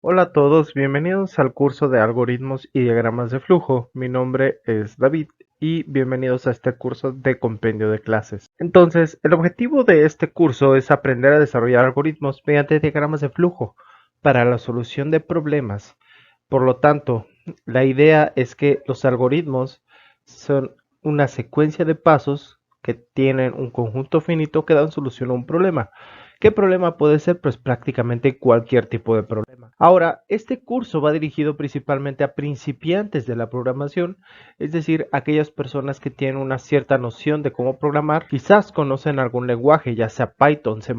Hola a todos, bienvenidos al curso de algoritmos y diagramas de flujo. Mi nombre es David y bienvenidos a este curso de compendio de clases. Entonces, el objetivo de este curso es aprender a desarrollar algoritmos mediante diagramas de flujo para la solución de problemas. Por lo tanto, la idea es que los algoritmos son una secuencia de pasos que tienen un conjunto finito que dan solución a un problema. ¿Qué problema puede ser? Pues prácticamente cualquier tipo de problema. Ahora, este curso va dirigido principalmente a principiantes de la programación, es decir, aquellas personas que tienen una cierta noción de cómo programar, quizás conocen algún lenguaje, ya sea Python, C++,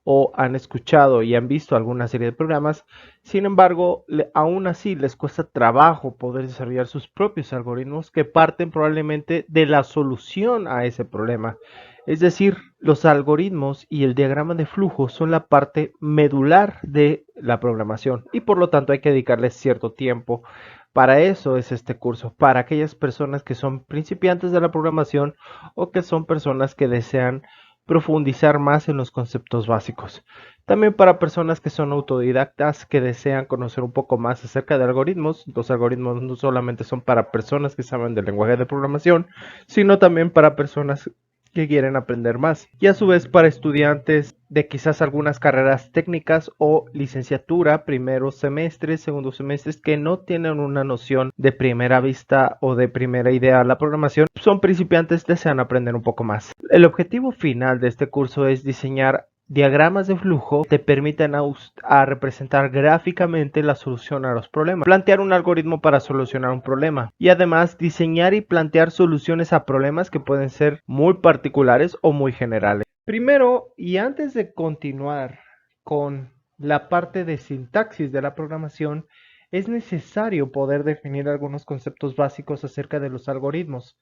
o han escuchado y han visto alguna serie de programas. Sin embargo, aún así les cuesta trabajo poder desarrollar sus propios algoritmos que parten probablemente de la solución a ese problema. Es decir, los algoritmos y el diagrama de flujo son la parte medular de la programación y por lo tanto hay que dedicarles cierto tiempo. Para eso es este curso, para aquellas personas que son principiantes de la programación o que son personas que desean profundizar más en los conceptos básicos. También para personas que son autodidactas, que desean conocer un poco más acerca de algoritmos. Los algoritmos no solamente son para personas que saben del lenguaje de programación, sino también para personas que quieren aprender más. Y a su vez para estudiantes de quizás algunas carreras técnicas o licenciatura, primeros semestres, segundos semestres, que no tienen una noción de primera vista o de primera idea de la programación, son principiantes, desean aprender un poco más. El objetivo final de este curso es diseñar diagramas de flujo que te permiten a representar gráficamente la solución a los problemas, plantear un algoritmo para solucionar un problema y además diseñar y plantear soluciones a problemas que pueden ser muy particulares o muy generales. Primero, y antes de continuar con la parte de sintaxis de la programación, es necesario poder definir algunos conceptos básicos acerca de los algoritmos.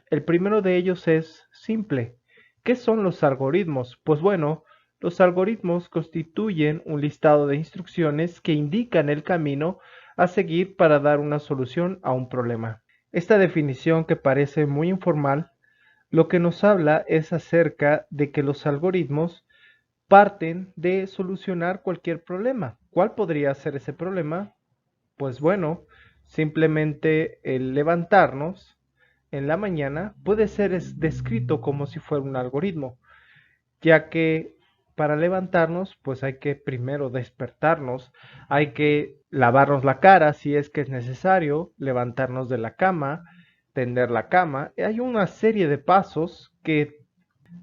El primero de ellos es simple. ¿Qué son los algoritmos? Pues bueno, los algoritmos constituyen un listado de instrucciones que indican el camino a seguir para dar una solución a un problema. Esta definición, que parece muy informal, lo que nos habla es acerca de que los algoritmos parten de solucionar cualquier problema. ¿Cuál podría ser ese problema? Pues bueno, simplemente el levantarnos en la mañana puede ser descrito como si fuera un algoritmo, ya que para levantarnos pues hay que primero despertarnos, hay que lavarnos la cara si es que es necesario, levantarnos de la cama, tender la cama. Hay una serie de pasos que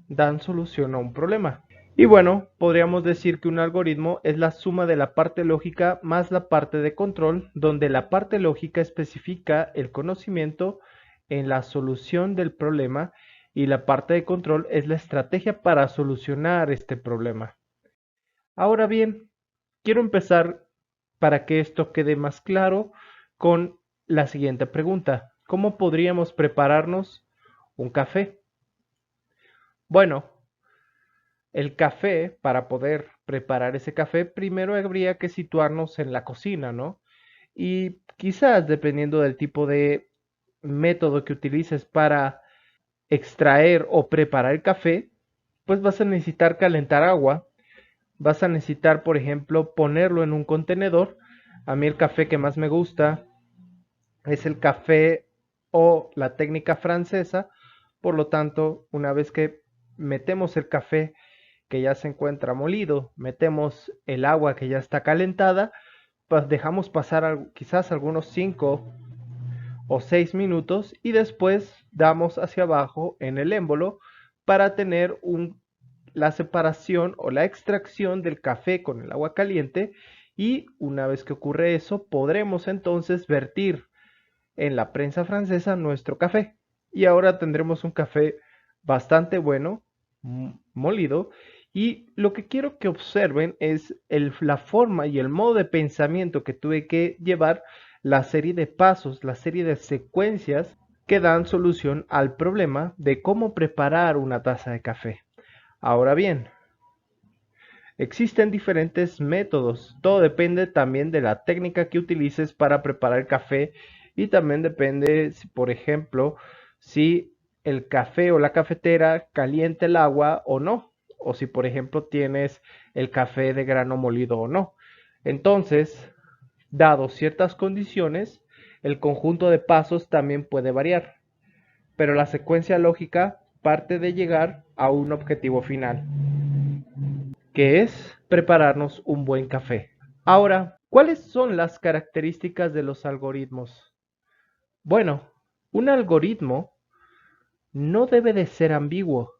dan solución a un problema. Y bueno, podríamos decir que un algoritmo es la suma de la parte lógica más la parte de control, donde la parte lógica especifica el conocimiento en la solución del problema y la parte de control es la estrategia para solucionar este problema. Ahora bien, quiero empezar, para que esto quede más claro, con la siguiente pregunta. ¿Cómo podríamos prepararnos un café? Bueno, el café, para poder preparar ese café, primero habría que situarnos en la cocina, ¿no? Y quizás dependiendo del tipo de método que utilices para extraer o preparar el café, pues vas a necesitar calentar agua, vas a necesitar, por ejemplo, ponerlo en un contenedor. A mí el café que más me gusta es el café o la técnica francesa. Por lo tanto, una vez que metemos el café que ya se encuentra molido, metemos el agua que ya está calentada, pues dejamos pasar quizás algunos 5 o 6 minutos y después damos hacia abajo en el émbolo para tener la separación o la extracción del café con el agua caliente, y una vez que ocurre eso podremos entonces vertir en la prensa francesa nuestro café y ahora tendremos un café bastante bueno, molido. Y lo que quiero que observen es la forma y el modo de pensamiento que tuve que llevar, la serie de pasos, la serie de secuencias que dan solución al problema de cómo preparar una taza de café. Ahora bien, existen diferentes métodos, todo depende también de la técnica que utilices para preparar el café y también depende, si, por ejemplo, si el café o la cafetera calienta el agua o no, o si por ejemplo tienes el café de grano molido o no. Entonces, dado ciertas condiciones, el conjunto de pasos también puede variar, pero la secuencia lógica parte de llegar a un objetivo final, que es prepararnos un buen café. Ahora, ¿cuáles son las características de los algoritmos? Bueno, un algoritmo no debe de ser ambiguo.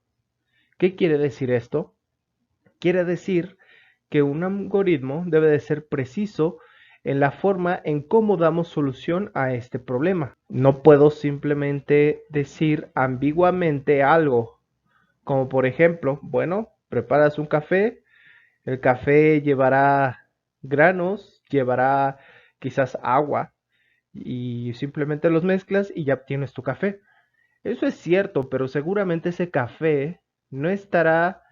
¿Qué quiere decir esto? Quiere decir que un algoritmo debe de ser preciso en la forma en cómo damos solución a este problema. No puedo simplemente decir ambiguamente algo, como por ejemplo, bueno, preparas un café, el café llevará granos, llevará quizás agua y simplemente los mezclas y ya obtienes tu café. Eso es cierto, pero seguramente ese café no estará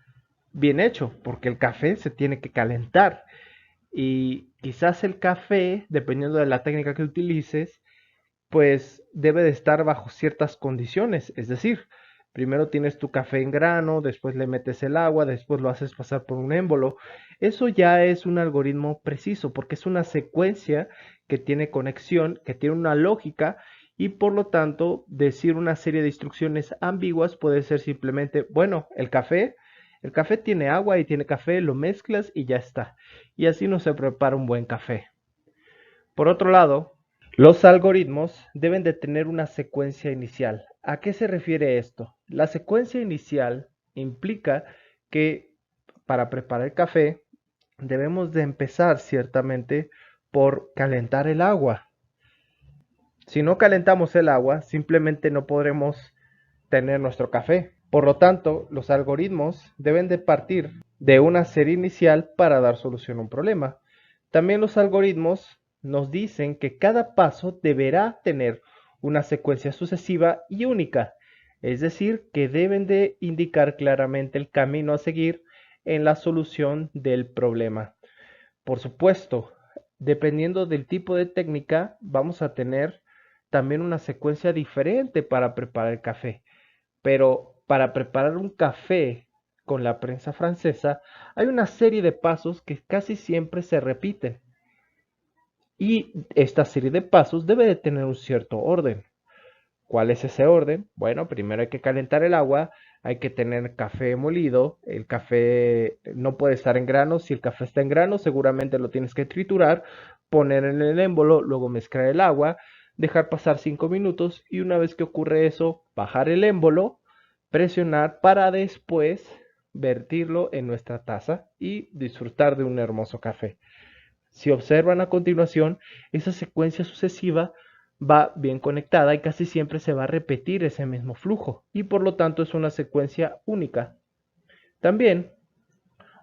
bien hecho, porque el café se tiene que calentar y quizás el café, dependiendo de la técnica que utilices, pues debe de estar bajo ciertas condiciones, es decir, primero tienes tu café en grano, después le metes el agua, después lo haces pasar por un émbolo. Eso ya es un algoritmo preciso porque es una secuencia que tiene conexión, que tiene una lógica y por lo tanto decir una serie de instrucciones ambiguas puede ser simplemente, bueno, el café tiene agua y tiene café, lo mezclas y ya está. Y así no se prepara un buen café. Por otro lado, los algoritmos deben de tener una secuencia inicial. ¿A qué se refiere esto? La secuencia inicial implica que para preparar el café debemos de empezar ciertamente por calentar el agua. Si no calentamos el agua, simplemente no podremos tener nuestro café. Por lo tanto, los algoritmos deben de partir de una serie inicial para dar solución a un problema. También los algoritmos nos dicen que cada paso deberá tener una secuencia sucesiva y única, es decir, que deben de indicar claramente el camino a seguir en la solución del problema. Por supuesto, dependiendo del tipo de técnica, vamos a tener también una secuencia diferente para preparar el café. Pero para preparar un café con la prensa francesa hay una serie de pasos que casi siempre se repiten. Y esta serie de pasos debe de tener un cierto orden. ¿Cuál es ese orden? Bueno, primero hay que calentar el agua, hay que tener café molido, el café no puede estar en grano, si el café está en grano seguramente lo tienes que triturar, poner en el émbolo, luego mezclar el agua, dejar pasar 5 minutos y una vez que ocurre eso, bajar el émbolo, presionar para después vertirlo en nuestra taza y disfrutar de un hermoso café. Si observan a continuación, esa secuencia sucesiva va bien conectada y casi siempre se va a repetir ese mismo flujo y por lo tanto es una secuencia única. También,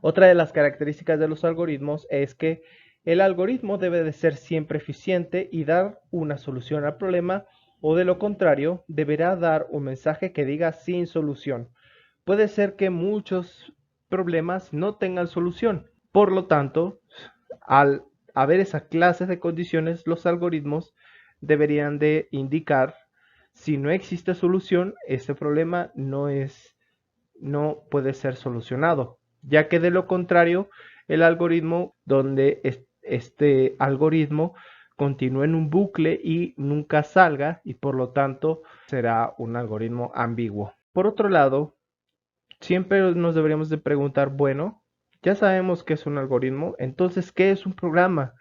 otra de las características de los algoritmos es que el algoritmo debe de ser siempre eficiente y dar una solución al problema o de lo contrario deberá dar un mensaje que diga sin solución. Puede ser que muchos problemas no tengan solución. Por lo tanto, al haber esa clase de condiciones, los algoritmos deberían de indicar si no existe solución, este problema no puede ser solucionado, ya que de lo contrario, el algoritmo donde este algoritmo continúe en un bucle y nunca salga y por lo tanto será un algoritmo ambiguo. Por otro lado, siempre nos deberíamos de preguntar, bueno, ya sabemos qué es un algoritmo, entonces, ¿qué es un programa?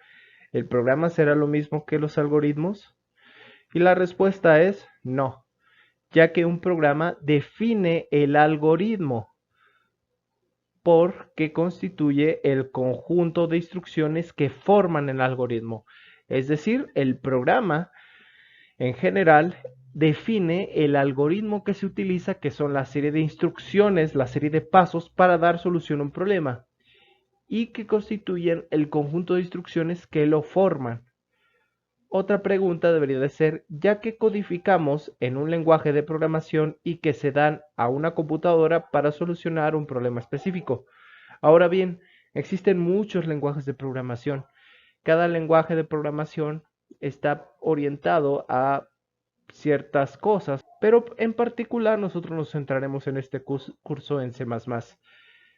¿El programa será lo mismo que los algoritmos? Y la respuesta es no, ya que un programa define el algoritmo porque constituye el conjunto de instrucciones que forman el algoritmo. Es decir, el programa en general define el algoritmo que se utiliza, que son la serie de instrucciones, la serie de pasos para dar solución a un problema y que constituyen el conjunto de instrucciones que lo forman. Otra pregunta debería de ser, ya que codificamos en un lenguaje de programación y que se dan a una computadora para solucionar un problema específico. Ahora bien, existen muchos lenguajes de programación. Cada lenguaje de programación está orientado a ciertas cosas, pero en particular nosotros nos centraremos en este curso en C++.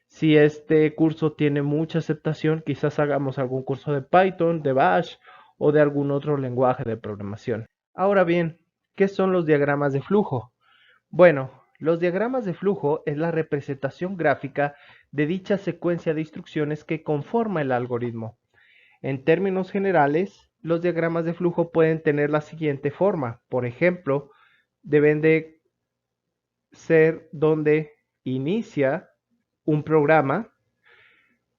Si este curso tiene mucha aceptación, quizás hagamos algún curso de Python, de Bash o de algún otro lenguaje de programación. Ahora bien, ¿qué son los diagramas de flujo? Bueno, los diagramas de flujo es la representación gráfica de dicha secuencia de instrucciones que conforma el algoritmo. En términos generales, los diagramas de flujo pueden tener la siguiente forma. Por ejemplo, deben de ser donde inicia un programa,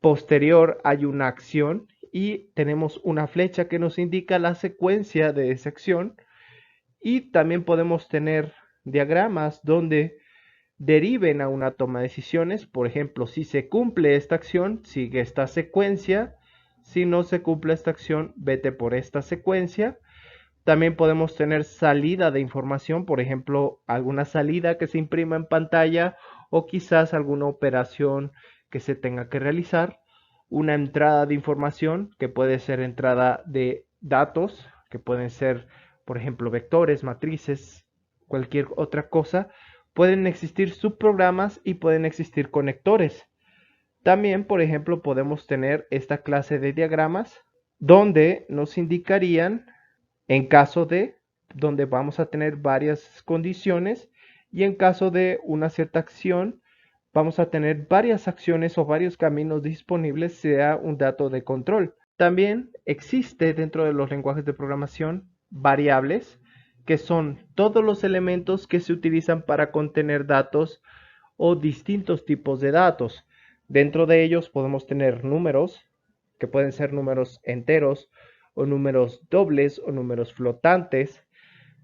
posterior hay una acción y tenemos una flecha que nos indica la secuencia de esa acción, y también podemos tener diagramas donde deriven a una toma de decisiones. Por ejemplo, si se cumple esta acción, sigue esta secuencia. Si no se cumple esta acción, vete por esta secuencia. También podemos tener salida de información, por ejemplo, alguna salida que se imprima en pantalla o quizás alguna operación que se tenga que realizar. Una entrada de información que puede ser entrada de datos, que pueden ser, por ejemplo, vectores, matrices, cualquier otra cosa. Pueden existir subprogramas y pueden existir conectores. También, por ejemplo, podemos tener esta clase de diagramas donde nos indicarían en caso de, donde vamos a tener varias condiciones, y en caso de una cierta acción vamos a tener varias acciones o varios caminos disponibles, sea un dato de control. También existe dentro de los lenguajes de programación variables, que son todos los elementos que se utilizan para contener datos o distintos tipos de datos. Dentro de ellos podemos tener números, que pueden ser números enteros o números dobles o números flotantes.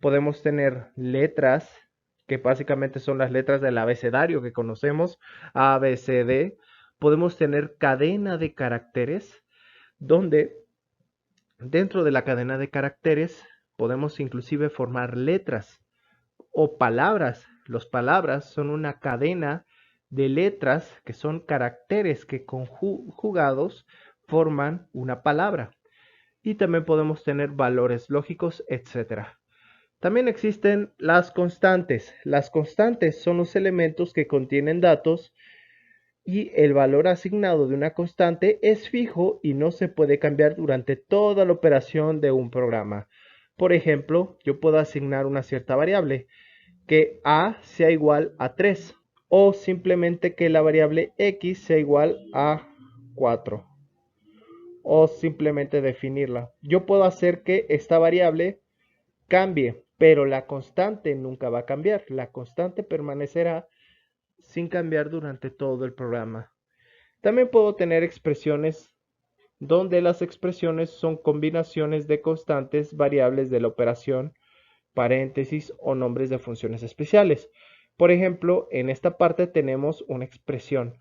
Podemos tener letras, que básicamente son las letras del abecedario que conocemos, A, B, C, D. Podemos tener cadena de caracteres, donde dentro de la cadena de caracteres podemos inclusive formar letras o palabras. Las palabras son una cadena de letras que son caracteres que conjugados forman una palabra. Y también podemos tener valores lógicos, etc. También existen las constantes. Las constantes son los elementos que contienen datos y el valor asignado de una constante es fijo y no se puede cambiar durante toda la operación de un programa. Por ejemplo, yo puedo asignar una cierta variable, que a sea igual a 3, o simplemente que la variable x sea igual a 4, o simplemente definirla. Yo puedo hacer que esta variable cambie, pero la constante nunca va a cambiar. La constante permanecerá sin cambiar durante todo el programa. También puedo tener expresiones donde las expresiones son combinaciones de constantes, variables de la operación, paréntesis o nombres de funciones especiales. Por ejemplo, en esta parte tenemos una expresión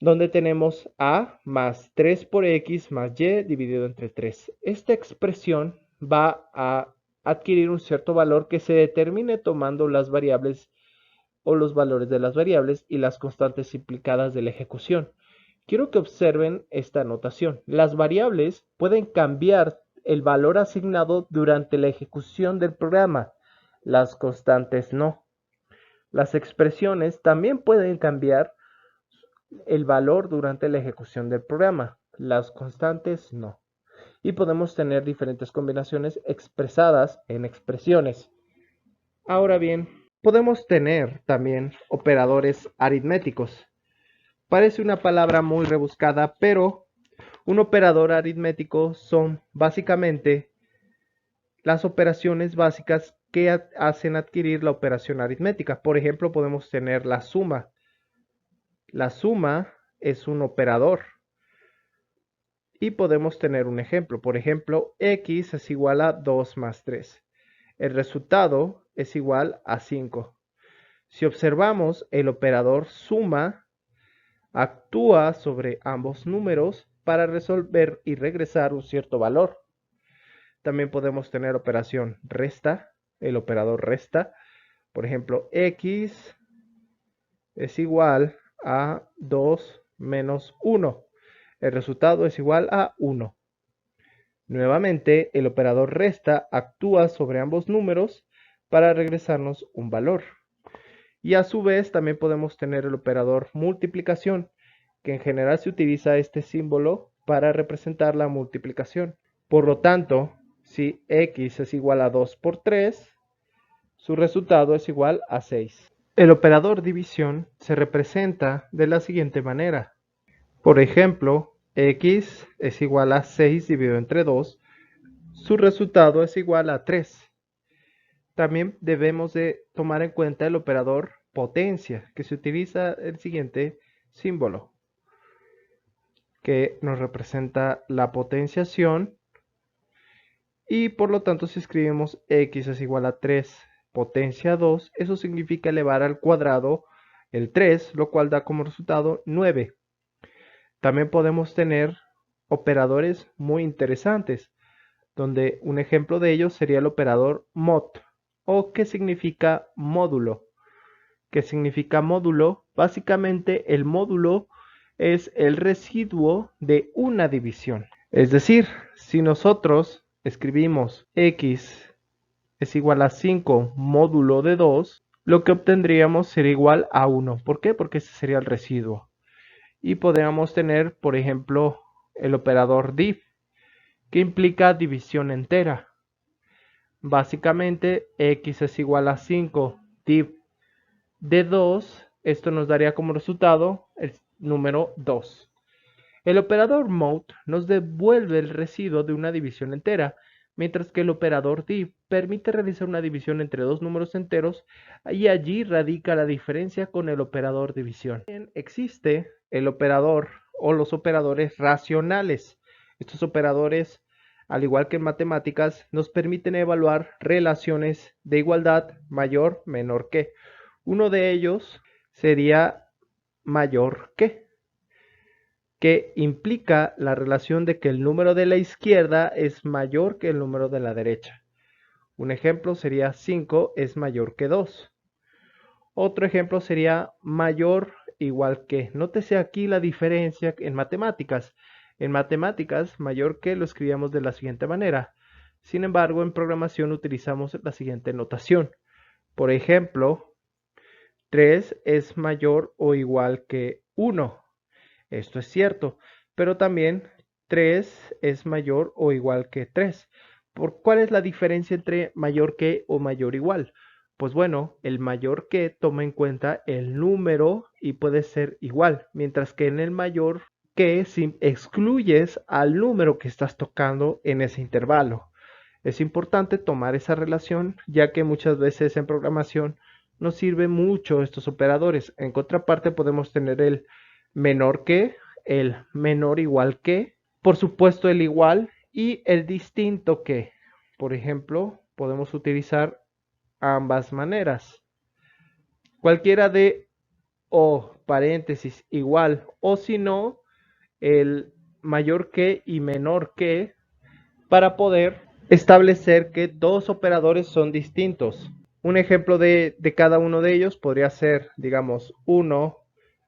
donde tenemos a más 3 por x más y dividido entre 3. Esta expresión va a adquirir un cierto valor que se determine tomando las variables o los valores de las variables y las constantes implicadas de la ejecución. Quiero que observen esta notación. Las variables pueden cambiar el valor asignado durante la ejecución del programa. Las constantes no. Las expresiones también pueden cambiar el valor durante la ejecución del programa. Las constantes no. Y podemos tener diferentes combinaciones expresadas en expresiones. Ahora bien, podemos tener también operadores aritméticos. Parece una palabra muy rebuscada, pero un operador aritmético son básicamente las operaciones básicas que hacen adquirir la operación aritmética. Por ejemplo, podemos tener la suma. La suma es un operador. Y podemos tener un ejemplo. Por ejemplo, x es igual a 2 más 3. El resultado es igual a 5. Si observamos, el operador suma actúa sobre ambos números para resolver y regresar un cierto valor. También podemos tener operación resta, el operador resta. Por ejemplo, x es igual a 2 menos 1. El resultado es igual a 1. Nuevamente, el operador resta actúa sobre ambos números para regresarnos un valor. Y a su vez también podemos tener el operador multiplicación, que en general se utiliza este símbolo para representar la multiplicación. Por lo tanto, si x es igual a 2 por 3, su resultado es igual a 6. El operador división se representa de la siguiente manera. Por ejemplo, x es igual a 6 dividido entre 2, su resultado es igual a 3. También debemos de tomar en cuenta el operador potencia, que se utiliza el siguiente símbolo, que nos representa la potenciación, y por lo tanto si escribimos x es igual a 3 potencia 2, eso significa elevar al cuadrado el 3, lo cual da como resultado 9. También podemos tener operadores muy interesantes, donde un ejemplo de ellos sería el operador mod, o que significa módulo. ¿Qué significa módulo? Básicamente el módulo es el residuo de una división. Es decir, si nosotros escribimos x es igual a 5 módulo de 2, lo que obtendríamos sería igual a 1. ¿Por qué? Porque ese sería el residuo. Y podríamos tener, por ejemplo, el operador div, que implica división entera. Básicamente, x es igual a 5 div de 2, esto nos daría como resultado el número 2. El operador mode nos devuelve el residuo de una división entera, mientras que el operador div permite realizar una división entre dos números enteros, y allí radica la diferencia con el operador división. También existe el operador o los operadores racionales. Estos operadores, al igual que en matemáticas, nos permiten evaluar relaciones de igualdad mayor, menor que. Uno de ellos sería mayor que implica la relación de que el número de la izquierda es mayor que el número de la derecha. Un ejemplo sería 5 es mayor que 2. Otro ejemplo sería mayor igual que. Nótese aquí la diferencia en matemáticas. En matemáticas, mayor que lo escribíamos de la siguiente manera. Sin embargo, en programación utilizamos la siguiente notación. Por ejemplo, 3 es mayor o igual que 1. Esto es cierto, pero también 3 es mayor o igual que 3. ¿Cuál es la diferencia entre mayor que o mayor igual? Pues bueno, el mayor que toma en cuenta el número y puede ser igual, mientras que en el mayor que si excluyes al número que estás tocando en ese intervalo. Es importante tomar esa relación, ya que muchas veces en programación nos sirven mucho estos operadores. En contraparte podemos tener el menor que, el menor igual que, por supuesto el igual y el distinto que. Por ejemplo, podemos utilizar ambas maneras. Cualquiera de o paréntesis igual, o si no, el mayor que y menor que, para poder establecer que dos operadores son distintos. Un ejemplo de cada uno de ellos podría ser, digamos, 1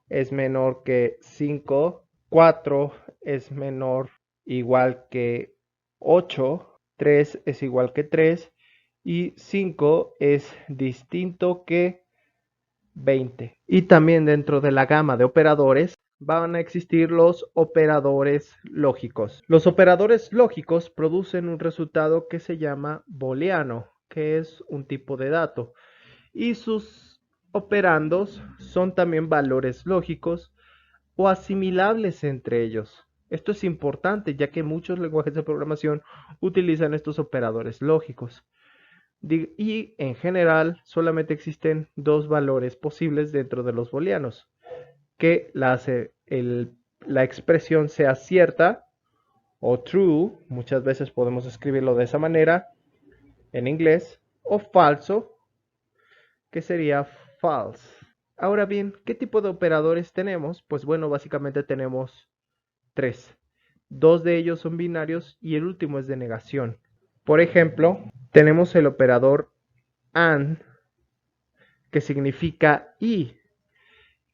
es menor que 5, 4 es menor igual que 8, 3 es igual que 3 y 5 es distinto que 20. Y también dentro de la gama de operadores van a existir los operadores lógicos. Los operadores lógicos producen un resultado que se llama booleano, que es un tipo de dato, y sus operandos son también valores lógicos o asimilables entre ellos. Esto es importante, ya que muchos lenguajes de programación utilizan estos operadores lógicos. Y en general solamente existen dos valores posibles dentro de los booleanos, que la expresión sea cierta o true, muchas veces podemos escribirlo de esa manera en inglés, o falso, que sería false. Ahora bien, ¿qué tipo de operadores tenemos? Pues bueno, básicamente tenemos tres. Dos de ellos son binarios y el último es de negación. Por ejemplo, tenemos el operador AND, que significa y.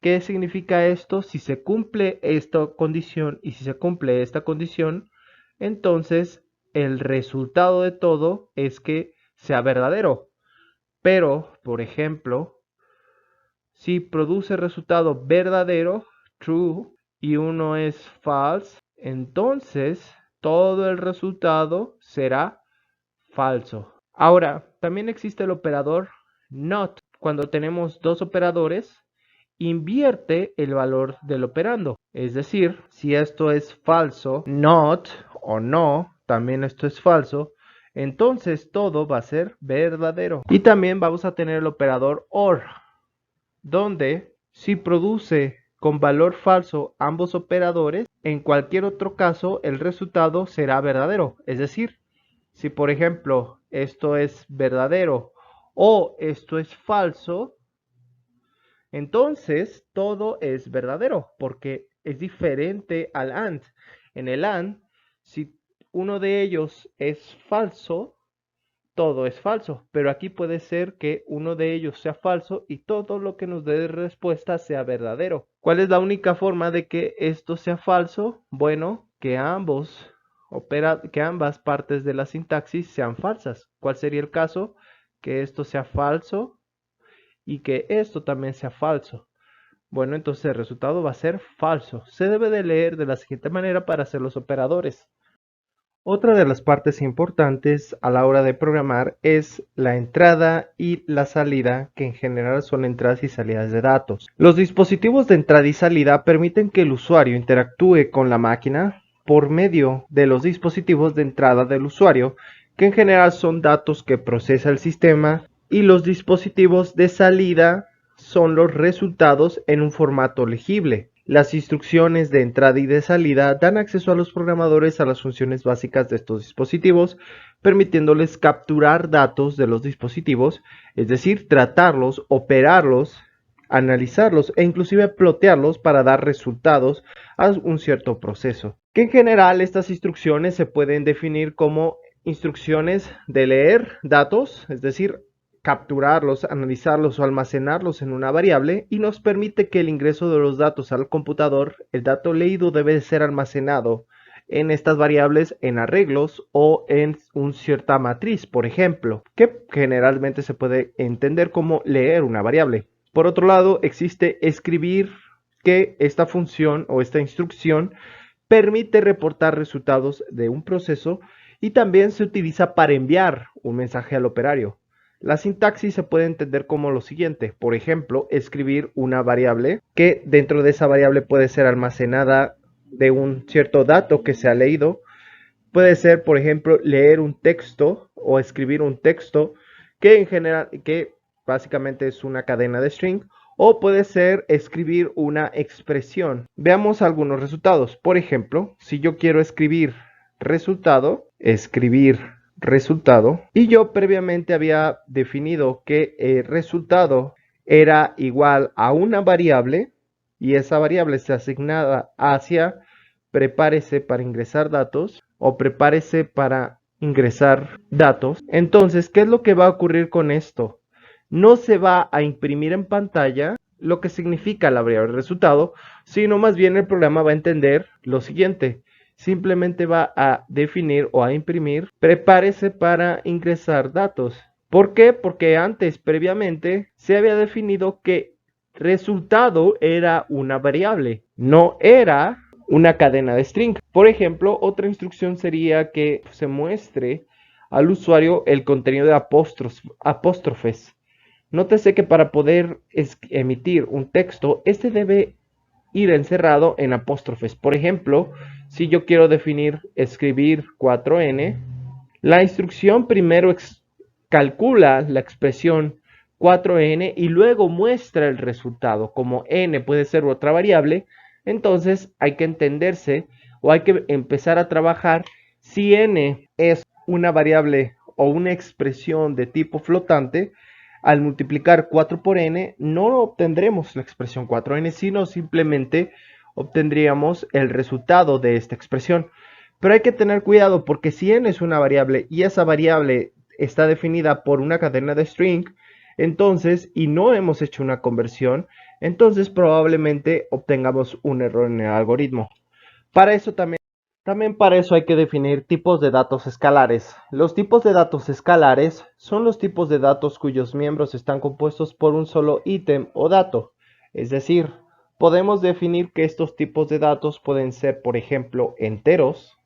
¿Qué significa esto? Si se cumple esta condición y si se cumple esta condición, entonces el resultado de todo es que sea verdadero. Pero, por ejemplo, si produce resultado verdadero, true, y uno es false, entonces todo el resultado será falso. Ahora, también existe el operador not. Cuando tenemos dos operadores, invierte el valor del operando. Es decir, si esto es falso, not o no, también esto es falso, entonces todo va a ser verdadero. Y también vamos a tener el operador OR, donde si produce con valor falso ambos operadores, en cualquier otro caso el resultado será verdadero. Es decir, si por ejemplo esto es verdadero o esto es falso, entonces todo es verdadero porque es diferente al AND. En el AND, si uno de ellos es falso, todo es falso, pero aquí puede ser que uno de ellos sea falso y todo lo que nos dé respuesta sea verdadero. ¿Cuál es la única forma de que esto sea falso? Bueno, que ambas partes de la sintaxis sean falsas. ¿Cuál sería el caso? Que esto sea falso y que esto también sea falso. Bueno, entonces el resultado va a ser falso. Se debe de leer de la siguiente manera para hacer los operadores. Otra de las partes importantes a la hora de programar es la entrada y la salida, que en general son entradas y salidas de datos. Los dispositivos de entrada y salida permiten que el usuario interactúe con la máquina por medio de los dispositivos de entrada del usuario, que en general son datos que procesa el sistema, y los dispositivos de salida son los resultados en un formato legible. Las instrucciones de entrada y de salida dan acceso a los programadores a las funciones básicas de estos dispositivos, permitiéndoles capturar datos de los dispositivos, es decir, tratarlos, operarlos, analizarlos e inclusive plotearlos para dar resultados a un cierto proceso. Que en general estas instrucciones se pueden definir como instrucciones de leer datos, es decir, capturarlos, analizarlos o almacenarlos en una variable, y nos permite que el ingreso de los datos al computador, el dato leído debe ser almacenado en estas variables en arreglos o en una cierta matriz, por ejemplo, que generalmente se puede entender como leer una variable. Por otro lado, existe escribir, que esta función o esta instrucción permite reportar resultados de un proceso y también se utiliza para enviar un mensaje al operario. La sintaxis se puede entender como lo siguiente: por ejemplo, escribir una variable que dentro de esa variable puede ser almacenada de un cierto dato que se ha leído. Puede ser, por ejemplo, leer un texto o escribir un texto que en general, que básicamente es una cadena de string, o puede ser escribir una expresión. Veamos algunos resultados. Por ejemplo, si yo quiero escribir resultado, y yo previamente había definido que el resultado era igual a una variable y esa variable se asignaba hacia prepárese para ingresar datos o prepárese para ingresar datos. Entonces, ¿qué es lo que va a ocurrir con esto? No se va a imprimir en pantalla lo que significa la variable resultado, sino más bien el programa va a entender lo siguiente: simplemente va a definir o a imprimir prepárese para ingresar datos. ¿Por qué? Porque antes, previamente, se había definido que resultado era una variable, no era una cadena de string. Por ejemplo, otra instrucción sería que se muestre al usuario el contenido de apóstrofes. Nótese que para poder emitir un texto, este debe ir encerrado en apóstrofes. Por ejemplo, si yo quiero definir escribir 4n, la instrucción primero calcula la expresión 4n y luego muestra el resultado. Como n puede ser otra variable, entonces hay que entenderse o hay que empezar a trabajar si n es una variable o una expresión de tipo flotante. Al multiplicar 4 por n no obtendremos la expresión 4n, sino simplemente obtendríamos el resultado de esta expresión. Pero hay que tener cuidado porque si n es una variable y esa variable está definida por una cadena de string, entonces, y no hemos hecho una conversión, entonces probablemente obtengamos un error en el algoritmo. Para eso también para eso hay que definir tipos de datos escalares. Los tipos de datos escalares son los tipos de datos cuyos miembros están compuestos por un solo ítem o dato. Es decir, podemos definir que estos tipos de datos pueden ser, por ejemplo, enteros.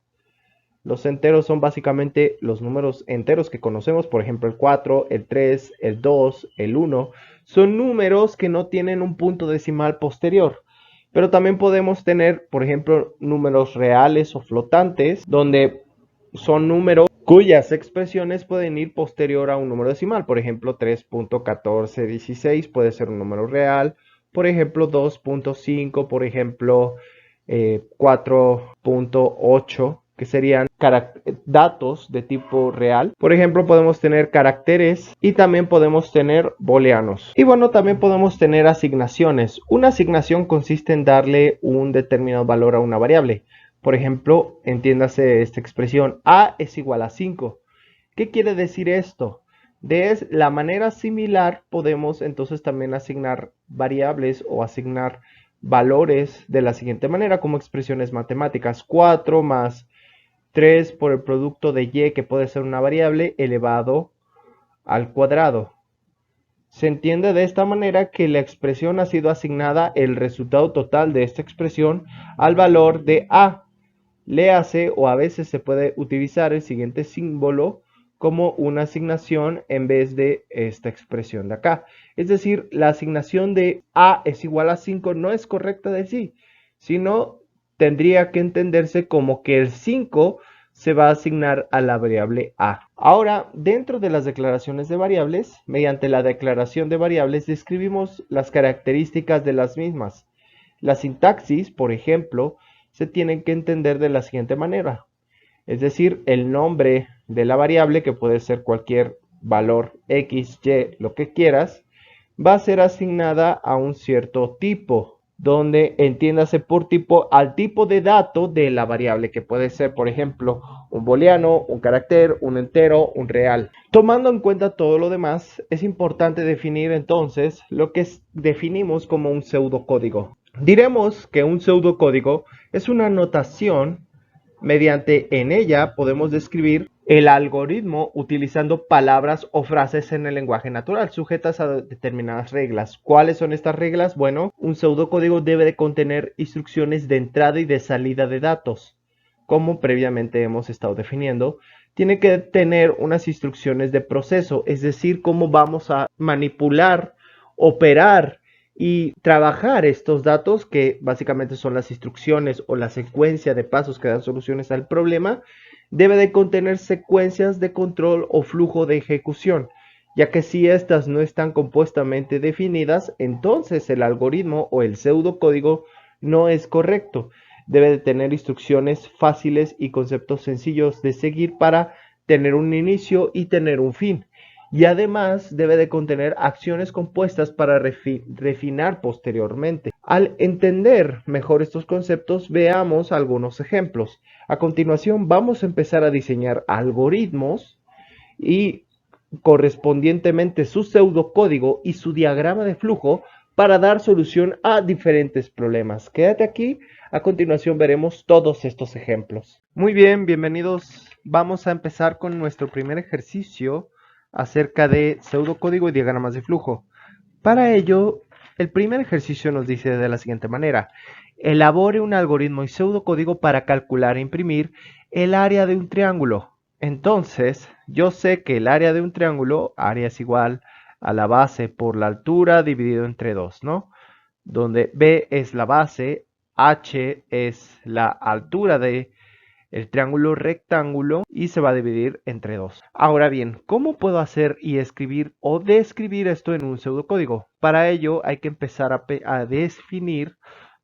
Los enteros son básicamente los números enteros que conocemos, por ejemplo el 4, el 3, el 2, el 1. Son números que no tienen un punto decimal posterior. Pero también podemos tener, por ejemplo, números reales o flotantes, donde son números cuyas expresiones pueden ir posterior a un número decimal. Por ejemplo, 3.1416 puede ser un número real. Por ejemplo, 2.5, por ejemplo, 4.8, que serían datos de tipo real. Por ejemplo, podemos tener caracteres y también podemos tener booleanos. Y bueno, también podemos tener asignaciones. Una asignación consiste en darle un determinado valor a una variable. Por ejemplo, entiéndase esta expresión, a es igual a 5. ¿Qué quiere decir esto? De la manera similar podemos entonces también asignar variables o asignar valores de la siguiente manera como expresiones matemáticas. 4 más 3 por el producto de y, que puede ser una variable, elevado al cuadrado. Se entiende de esta manera que la expresión ha sido asignada el resultado total de esta expresión al valor de a. Léase, o a veces se puede utilizar el siguiente símbolo como una asignación en vez de esta expresión de acá. Es decir, la asignación de a es igual a 5 no es correcta de sí, sino tendría que entenderse como que el 5 se va a asignar a la variable a. Ahora, dentro de las declaraciones de variables, mediante la declaración de variables describimos las características de las mismas. La sintaxis, por ejemplo, se tienen que entender de la siguiente manera. Es decir, el nombre de la variable, que puede ser cualquier valor x, y, lo que quieras, va a ser asignada a un cierto tipo, donde entiéndase por tipo al tipo de dato de la variable, que puede ser, por ejemplo, un booleano, un carácter, un entero, un real. Tomando en cuenta todo lo demás, es importante definir entonces lo que definimos como un pseudocódigo. Diremos que un pseudocódigo es una notación mediante en ella podemos describir el algoritmo utilizando palabras o frases en el lenguaje natural sujetas a determinadas reglas. ¿Cuáles son estas reglas? Bueno, un pseudocódigo debe de contener instrucciones de entrada y de salida de datos, como previamente hemos estado definiendo. Tiene que tener unas instrucciones de proceso, es decir, cómo vamos a manipular, operar y trabajar estos datos, que básicamente son las instrucciones o la secuencia de pasos que dan soluciones al problema. Debe de contener secuencias de control o flujo de ejecución, ya que si estas no están compuestamente definidas, entonces el algoritmo o el pseudocódigo no es correcto. Debe de tener instrucciones fáciles y conceptos sencillos de seguir para tener un inicio y tener un fin. Y además debe de contener acciones compuestas para refinar posteriormente. Al entender mejor estos conceptos, veamos algunos ejemplos. A continuación vamos a empezar a diseñar algoritmos y correspondientemente su pseudocódigo y su diagrama de flujo para dar solución a diferentes problemas. Quédate aquí, a continuación veremos todos estos ejemplos. Muy bien, bienvenidos. Vamos a empezar con nuestro primer ejercicio acerca de pseudocódigo y diagramas de flujo. Para ello, el primer ejercicio nos dice de la siguiente manera: elabore un algoritmo y pseudocódigo para calcular e imprimir el área de un triángulo. Entonces, yo sé que el área de un triángulo, área es igual a la base por la altura dividido entre 2, ¿no? Donde B es la base, H es la altura de el triángulo rectángulo y se va a dividir entre 2. Ahora bien, ¿cómo puedo hacer y escribir o describir esto en un pseudocódigo? Para ello hay que empezar a definir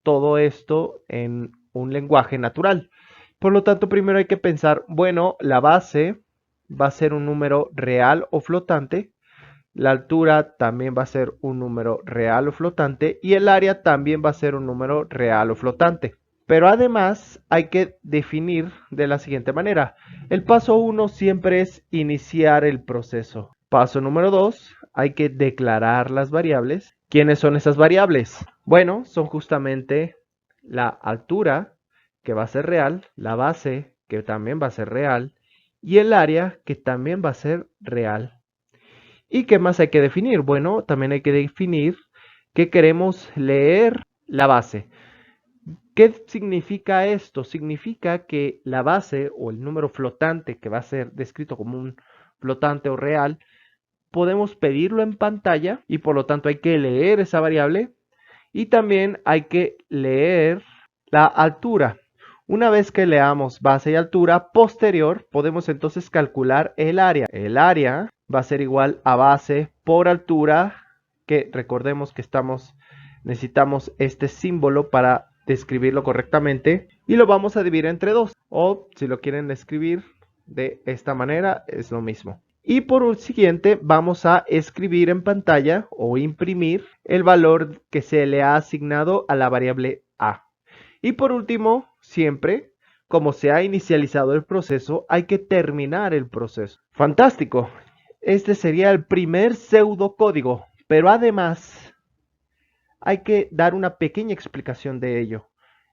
todo esto en un lenguaje natural. Por lo tanto, primero hay que pensar, bueno, la base va a ser un número real o flotante, la altura también va a ser un número real o flotante y el área también va a ser un número real o flotante. Pero además hay que definir de la siguiente manera. El paso 1 siempre es iniciar el proceso. Paso número 2, hay que declarar las variables. ¿Quiénes son esas variables? Bueno, son justamente la altura, que va a ser real, la base, que también va a ser real, y el área, que también va a ser real. ¿Y qué más hay que definir? Bueno, también hay que definir que queremos leer la base. ¿Qué significa esto? Significa que la base o el número flotante que va a ser descrito como un flotante o real, podemos pedirlo en pantalla y por lo tanto hay que leer esa variable y también hay que leer la altura. Una vez que leamos base y altura posterior, podemos entonces calcular el área. El área va a ser igual a base por altura, que recordemos que necesitamos este símbolo para describirlo correctamente y lo vamos a dividir entre 2, o si lo quieren escribir de esta manera es lo mismo. Y por siguiente vamos a escribir en pantalla o imprimir el valor que se le ha asignado a la variable a. Y por último, siempre, como se ha inicializado el proceso, hay que terminar el proceso. Fantástico. Este sería el primer pseudocódigo, pero además hay que dar una pequeña explicación de ello.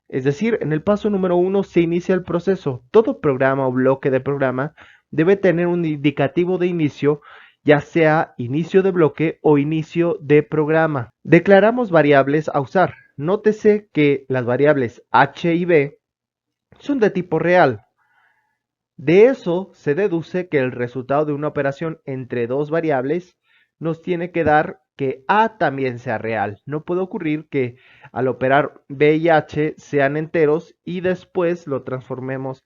Es decir, en el paso número 1 se inicia el proceso. Todo programa o bloque de programa debe tener un indicativo de inicio, ya sea inicio de bloque o inicio de programa. Declaramos variables a usar. Nótese que las variables h y b son de tipo real. De eso se deduce que el resultado de una operación entre dos variables nos tiene que dar que a también sea real. No puede ocurrir que al operar b y h sean enteros y después lo transformemos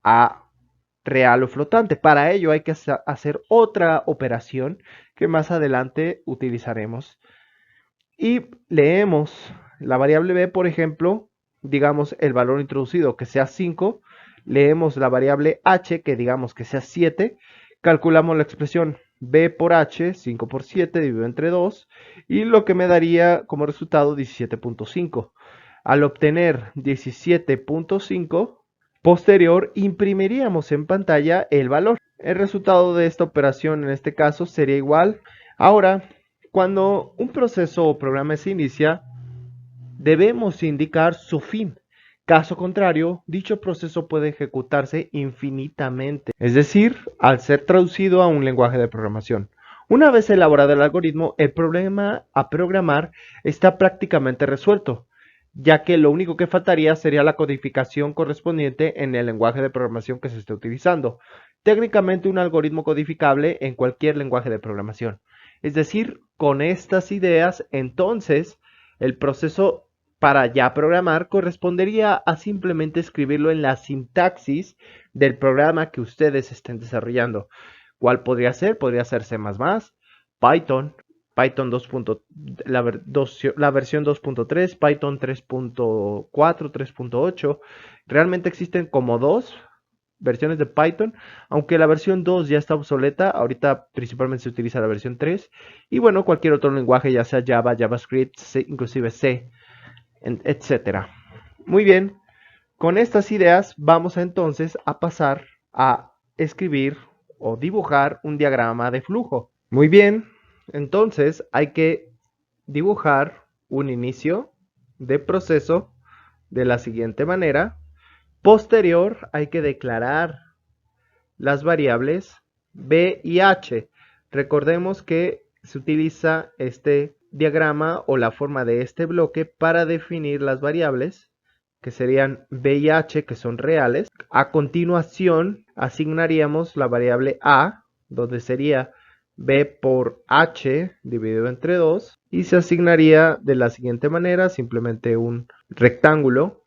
a real o flotante. Para ello hay que hacer otra operación que más adelante utilizaremos. Y leemos la variable b, por ejemplo, digamos el valor introducido que sea 5, leemos la variable h que digamos que sea 7, calculamos la expresión b por h, 5 por 7 dividido entre 2, y lo que me daría como resultado 17.5. Al obtener 17.5, posterior imprimiríamos en pantalla el valor. El resultado de esta operación en este caso sería igual. Ahora, cuando un proceso o programa se inicia, debemos indicar su fin. Caso contrario, dicho proceso puede ejecutarse infinitamente, es decir, al ser traducido a un lenguaje de programación. Una vez elaborado el algoritmo, el problema a programar está prácticamente resuelto, ya que lo único que faltaría sería la codificación correspondiente en el lenguaje de programación que se esté utilizando. Técnicamente un algoritmo codificable en cualquier lenguaje de programación. Es decir, con estas ideas, entonces, el proceso para ya programar correspondería a simplemente escribirlo en la sintaxis del programa que ustedes estén desarrollando. ¿Cuál podría ser? Podría ser C++, Python, Python 2. La versión 2.3, Python 3.4, 3.8. Realmente existen como dos versiones de Python, aunque la versión 2 ya está obsoleta. Ahorita principalmente se utiliza la versión 3. Y bueno, cualquier otro lenguaje, ya sea Java, JavaScript, C, inclusive C, etcétera. Muy bien, con estas ideas vamos entonces a pasar a escribir o dibujar un diagrama de flujo. Muy bien, entonces hay que dibujar un inicio de proceso de la siguiente manera. Posterior hay que declarar las variables b y h. Recordemos que se utiliza este diagrama o la forma de este bloque para definir las variables que serían b y h, que son reales. A continuación asignaríamos la variable a, donde sería b por h dividido entre 2, y se asignaría de la siguiente manera, simplemente un rectángulo.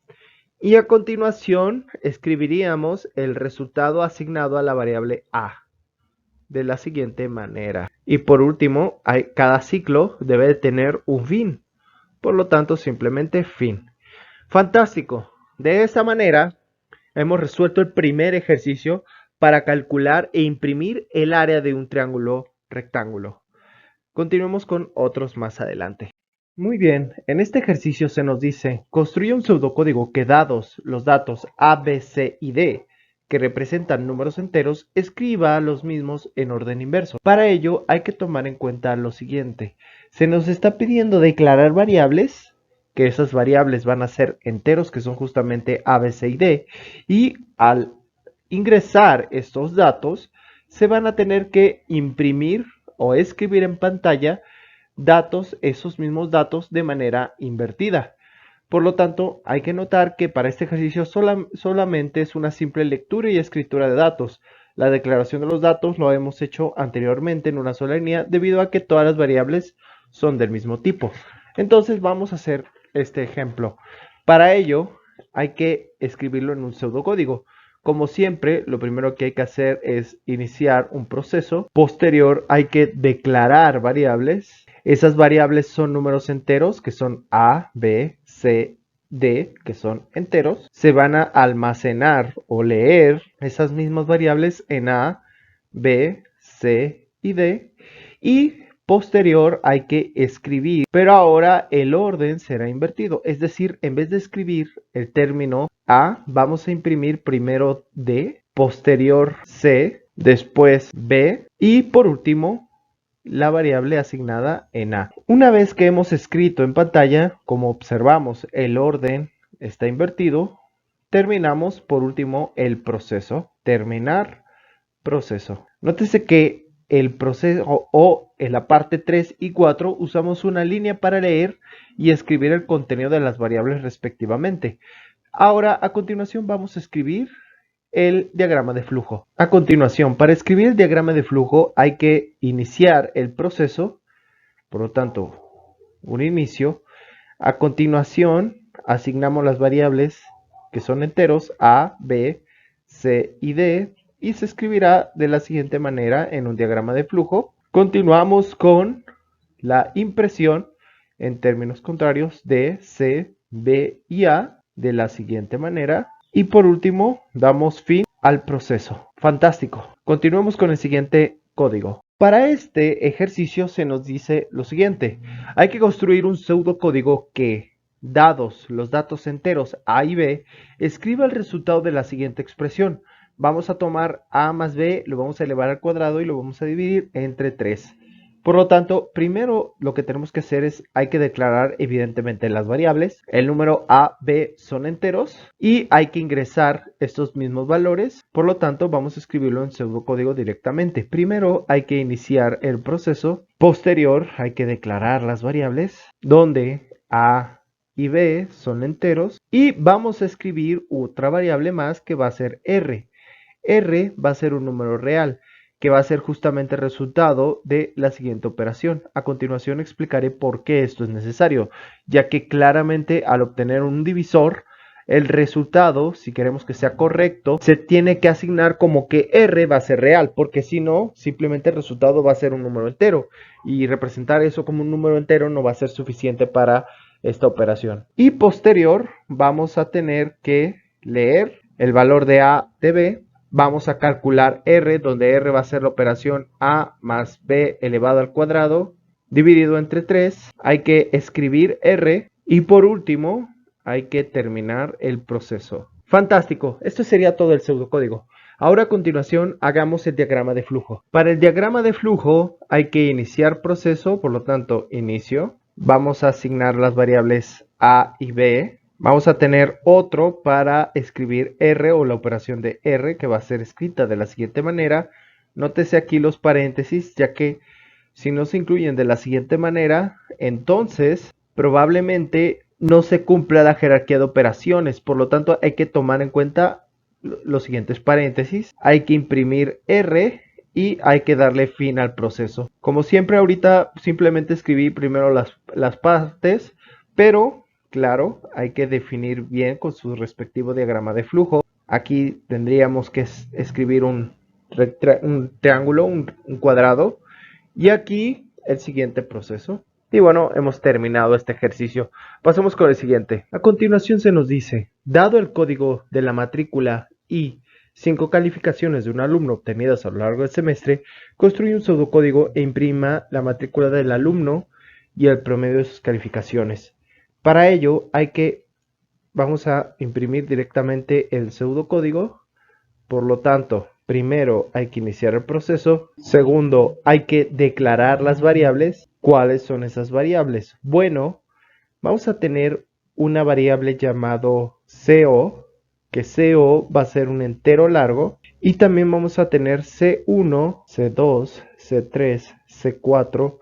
Y a continuación escribiríamos el resultado asignado a la variable a de la siguiente manera. Y por último, cada ciclo debe tener un fin. Por lo tanto, simplemente fin. Fantástico. De esta manera, hemos resuelto el primer ejercicio para calcular e imprimir el área de un triángulo rectángulo. Continuemos con otros más adelante. Muy bien, en este ejercicio se nos dice, construye un pseudocódigo que dados los datos A, B, C y D, que representan números enteros, escriba los mismos en orden inverso. Para ello hay que tomar en cuenta lo siguiente. Se nos está pidiendo declarar variables, que esas variables van a ser enteros, que son justamente A, B, C y D, y al ingresar estos datos, se van a tener que imprimir o escribir en pantalla esos mismos datos de manera invertida. Por lo tanto, hay que notar que para este ejercicio solamente es una simple lectura y escritura de datos. La declaración de los datos lo hemos hecho anteriormente en una sola línea debido a que todas las variables son del mismo tipo. Entonces vamos a hacer este ejemplo. Para ello hay que escribirlo en un pseudocódigo. Como siempre, lo primero que hay que hacer es iniciar un proceso. Posterior hay que declarar variables. Esas variables son números enteros que son A, B, C, D, que son enteros. Se van a almacenar o leer esas mismas variables en A, B, C y D. Y posterior hay que escribir, pero ahora el orden será invertido. Es decir, en vez de escribir el término A, vamos a imprimir primero D, posterior C, después B y por último la variable asignada en A. Una vez que hemos escrito en pantalla, como observamos, el orden está invertido, terminamos por último el proceso. Terminar proceso. Nótese que el proceso o en la parte 3 y 4 usamos una línea para leer y escribir el contenido de las variables respectivamente. Ahora, a continuación, vamos a escribir el diagrama de flujo. A continuación, para escribir el diagrama de flujo hay que iniciar el proceso, por lo tanto, un inicio. A continuación, asignamos las variables que son enteros A, B, C y D y se escribirá de la siguiente manera en un diagrama de flujo. Continuamos con la impresión en términos contrarios de C, B y A de la siguiente manera. Y por último, damos fin al proceso. Fantástico. Continuemos con el siguiente código. Para este ejercicio se nos dice lo siguiente. Hay que construir un pseudocódigo que, dados los datos enteros A y B, escriba el resultado de la siguiente expresión. Vamos a tomar A más B, lo vamos a elevar al cuadrado y lo vamos a dividir entre 3. Por lo tanto, primero lo que tenemos que hacer es, hay que declarar evidentemente las variables. El número A, B son enteros y hay que ingresar estos mismos valores. Por lo tanto, vamos a escribirlo en pseudocódigo directamente. Primero hay que iniciar el proceso. Posterior hay que declarar las variables donde A y B son enteros. Y vamos a escribir otra variable más que va a ser R. R va a ser un número real, que va a ser justamente el resultado de la siguiente operación. A continuación explicaré por qué esto es necesario, ya que claramente al obtener un divisor, el resultado, si queremos que sea correcto, se tiene que asignar como que R va a ser real, porque si no, simplemente el resultado va a ser un número entero, y representar eso como un número entero no va a ser suficiente para esta operación. Y posterior, vamos a tener que leer el valor de A de B. Vamos a calcular R, donde R va a ser la operación A más B elevado al cuadrado, dividido entre 3. Hay que escribir R y por último hay que terminar el proceso. Fantástico, esto sería todo el pseudocódigo. Ahora a continuación hagamos el diagrama de flujo. Para el diagrama de flujo hay que iniciar proceso, por lo tanto inicio. Vamos a asignar las variables A y B. Vamos a tener otro para escribir R o la operación de R que va a ser escrita de la siguiente manera. Nótese aquí los paréntesis, ya que si no se incluyen de la siguiente manera, entonces probablemente no se cumpla la jerarquía de operaciones. Por lo tanto, hay que tomar en cuenta los siguientes paréntesis. Hay que imprimir R y hay que darle fin al proceso. Como siempre, ahorita simplemente escribí primero las partes, pero claro, hay que definir bien con su respectivo diagrama de flujo. Aquí tendríamos que escribir un triángulo, un cuadrado. Y aquí el siguiente proceso. Y bueno, hemos terminado este ejercicio. Pasemos con el siguiente. A continuación se nos dice, dado el código de la matrícula y 5 calificaciones de un alumno obtenidas a lo largo del semestre, construye un pseudocódigo e imprima la matrícula del alumno y el promedio de sus calificaciones. Para ello vamos a imprimir directamente el pseudocódigo. Por lo tanto, primero hay que iniciar el proceso. Segundo, hay que declarar las variables. ¿Cuáles son esas variables? Bueno, vamos a tener una variable llamado CO, que CO va a ser un entero largo. Y también vamos a tener C1, C2, C3, C4,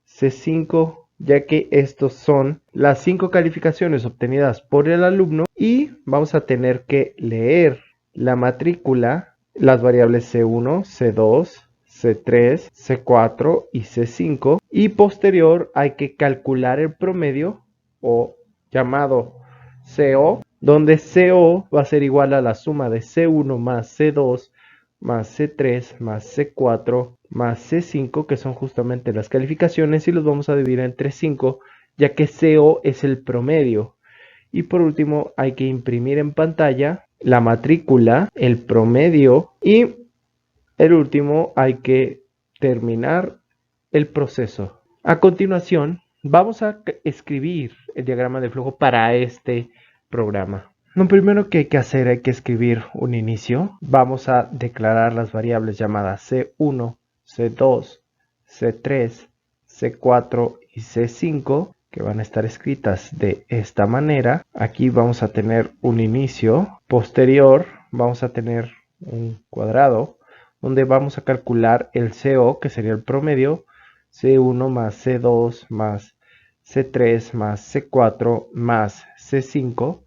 C5 ya que estos son las 5 calificaciones obtenidas por el alumno y vamos a tener que leer la matrícula, las variables C1, C2, C3, C4 y C5 y posterior hay que calcular el promedio o llamado CO, donde CO va a ser igual a la suma de C1 más C2 más C3 más C4 más C5, que son justamente las calificaciones, y los vamos a dividir entre 5, ya que CO es el promedio. Y por último hay que imprimir en pantalla la matrícula, el promedio y el último hay que terminar el proceso. A continuación vamos a escribir el diagrama de flujo para este programa. Lo primero que hay que hacer, hay que escribir un inicio. Vamos a declarar las variables llamadas C1, C2, C3, C4 y C5, que van a estar escritas de esta manera. Aquí vamos a tener un inicio. Posterior vamos a tener un cuadrado donde vamos a calcular el CO, que sería el promedio, C1 más C2 más C3 más C4 más C5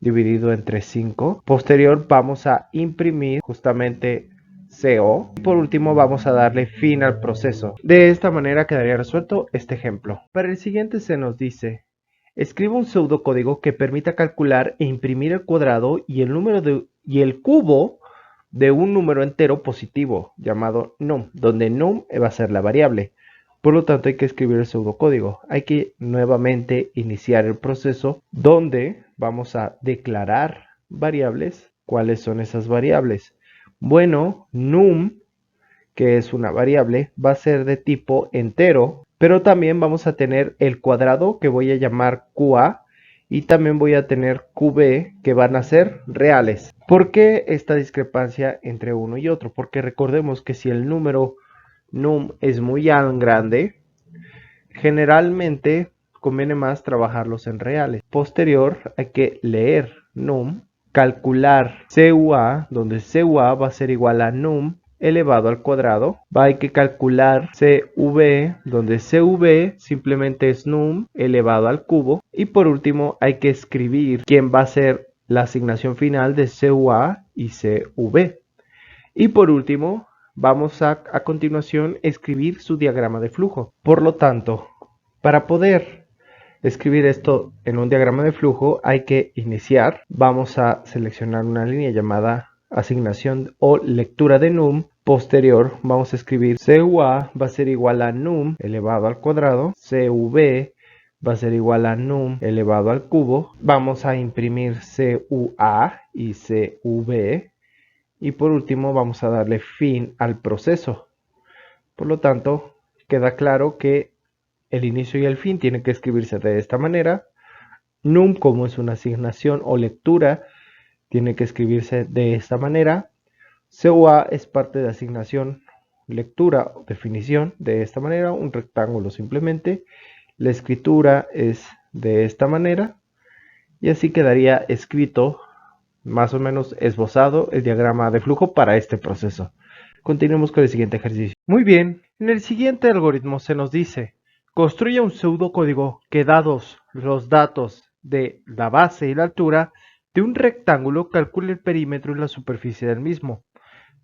dividido entre 5. Posterior vamos a imprimir justamente CO. Y por último vamos a darle fin al proceso. De esta manera quedaría resuelto este ejemplo. Para el siguiente se nos dice: escriba un pseudocódigo que permita calcular e imprimir el cuadrado y el cubo de un número entero positivo llamado num, donde num va a ser la variable. Por lo tanto hay que escribir el pseudocódigo. Hay que nuevamente iniciar el proceso donde vamos a declarar variables. ¿Cuáles son esas variables? Bueno, num, que es una variable, va a ser de tipo entero, pero también vamos a tener el cuadrado que voy a llamar QA y también voy a tener QB, que van a ser reales. ¿Por qué esta discrepancia entre uno y otro? Porque recordemos que si el número num es muy grande, generalmente conviene más trabajarlos en reales. Posterior hay que leer num, calcular CUA, donde CUA va a ser igual a num elevado al cuadrado. Hay que calcular CV, donde CV simplemente es num elevado al cubo. Y por último hay que escribir quién va a ser la asignación final de CUA y CV. Y por último vamos a continuación escribir su diagrama de flujo. Por lo tanto, para poder escribir esto en un diagrama de flujo hay que iniciar. Vamos a seleccionar una línea llamada asignación o lectura de num. Posterior vamos a escribir CUA va a ser igual a num elevado al cuadrado. CV va a ser igual a num elevado al cubo. Vamos a imprimir CUA y CV. Y por último vamos a darle fin al proceso. Por lo tanto, queda claro que el inicio y el fin tienen que escribirse de esta manera. Num, como es una asignación o lectura, tiene que escribirse de esta manera. CUA es parte de asignación, lectura o definición de esta manera, un rectángulo simplemente. La escritura es de esta manera y así quedaría escrito, más o menos esbozado, el diagrama de flujo para este proceso. Continuemos con el siguiente ejercicio. Muy bien, en el siguiente algoritmo se nos dice: construya un pseudocódigo que, dados los datos de la base y la altura de un rectángulo, calcule el perímetro y la superficie del mismo.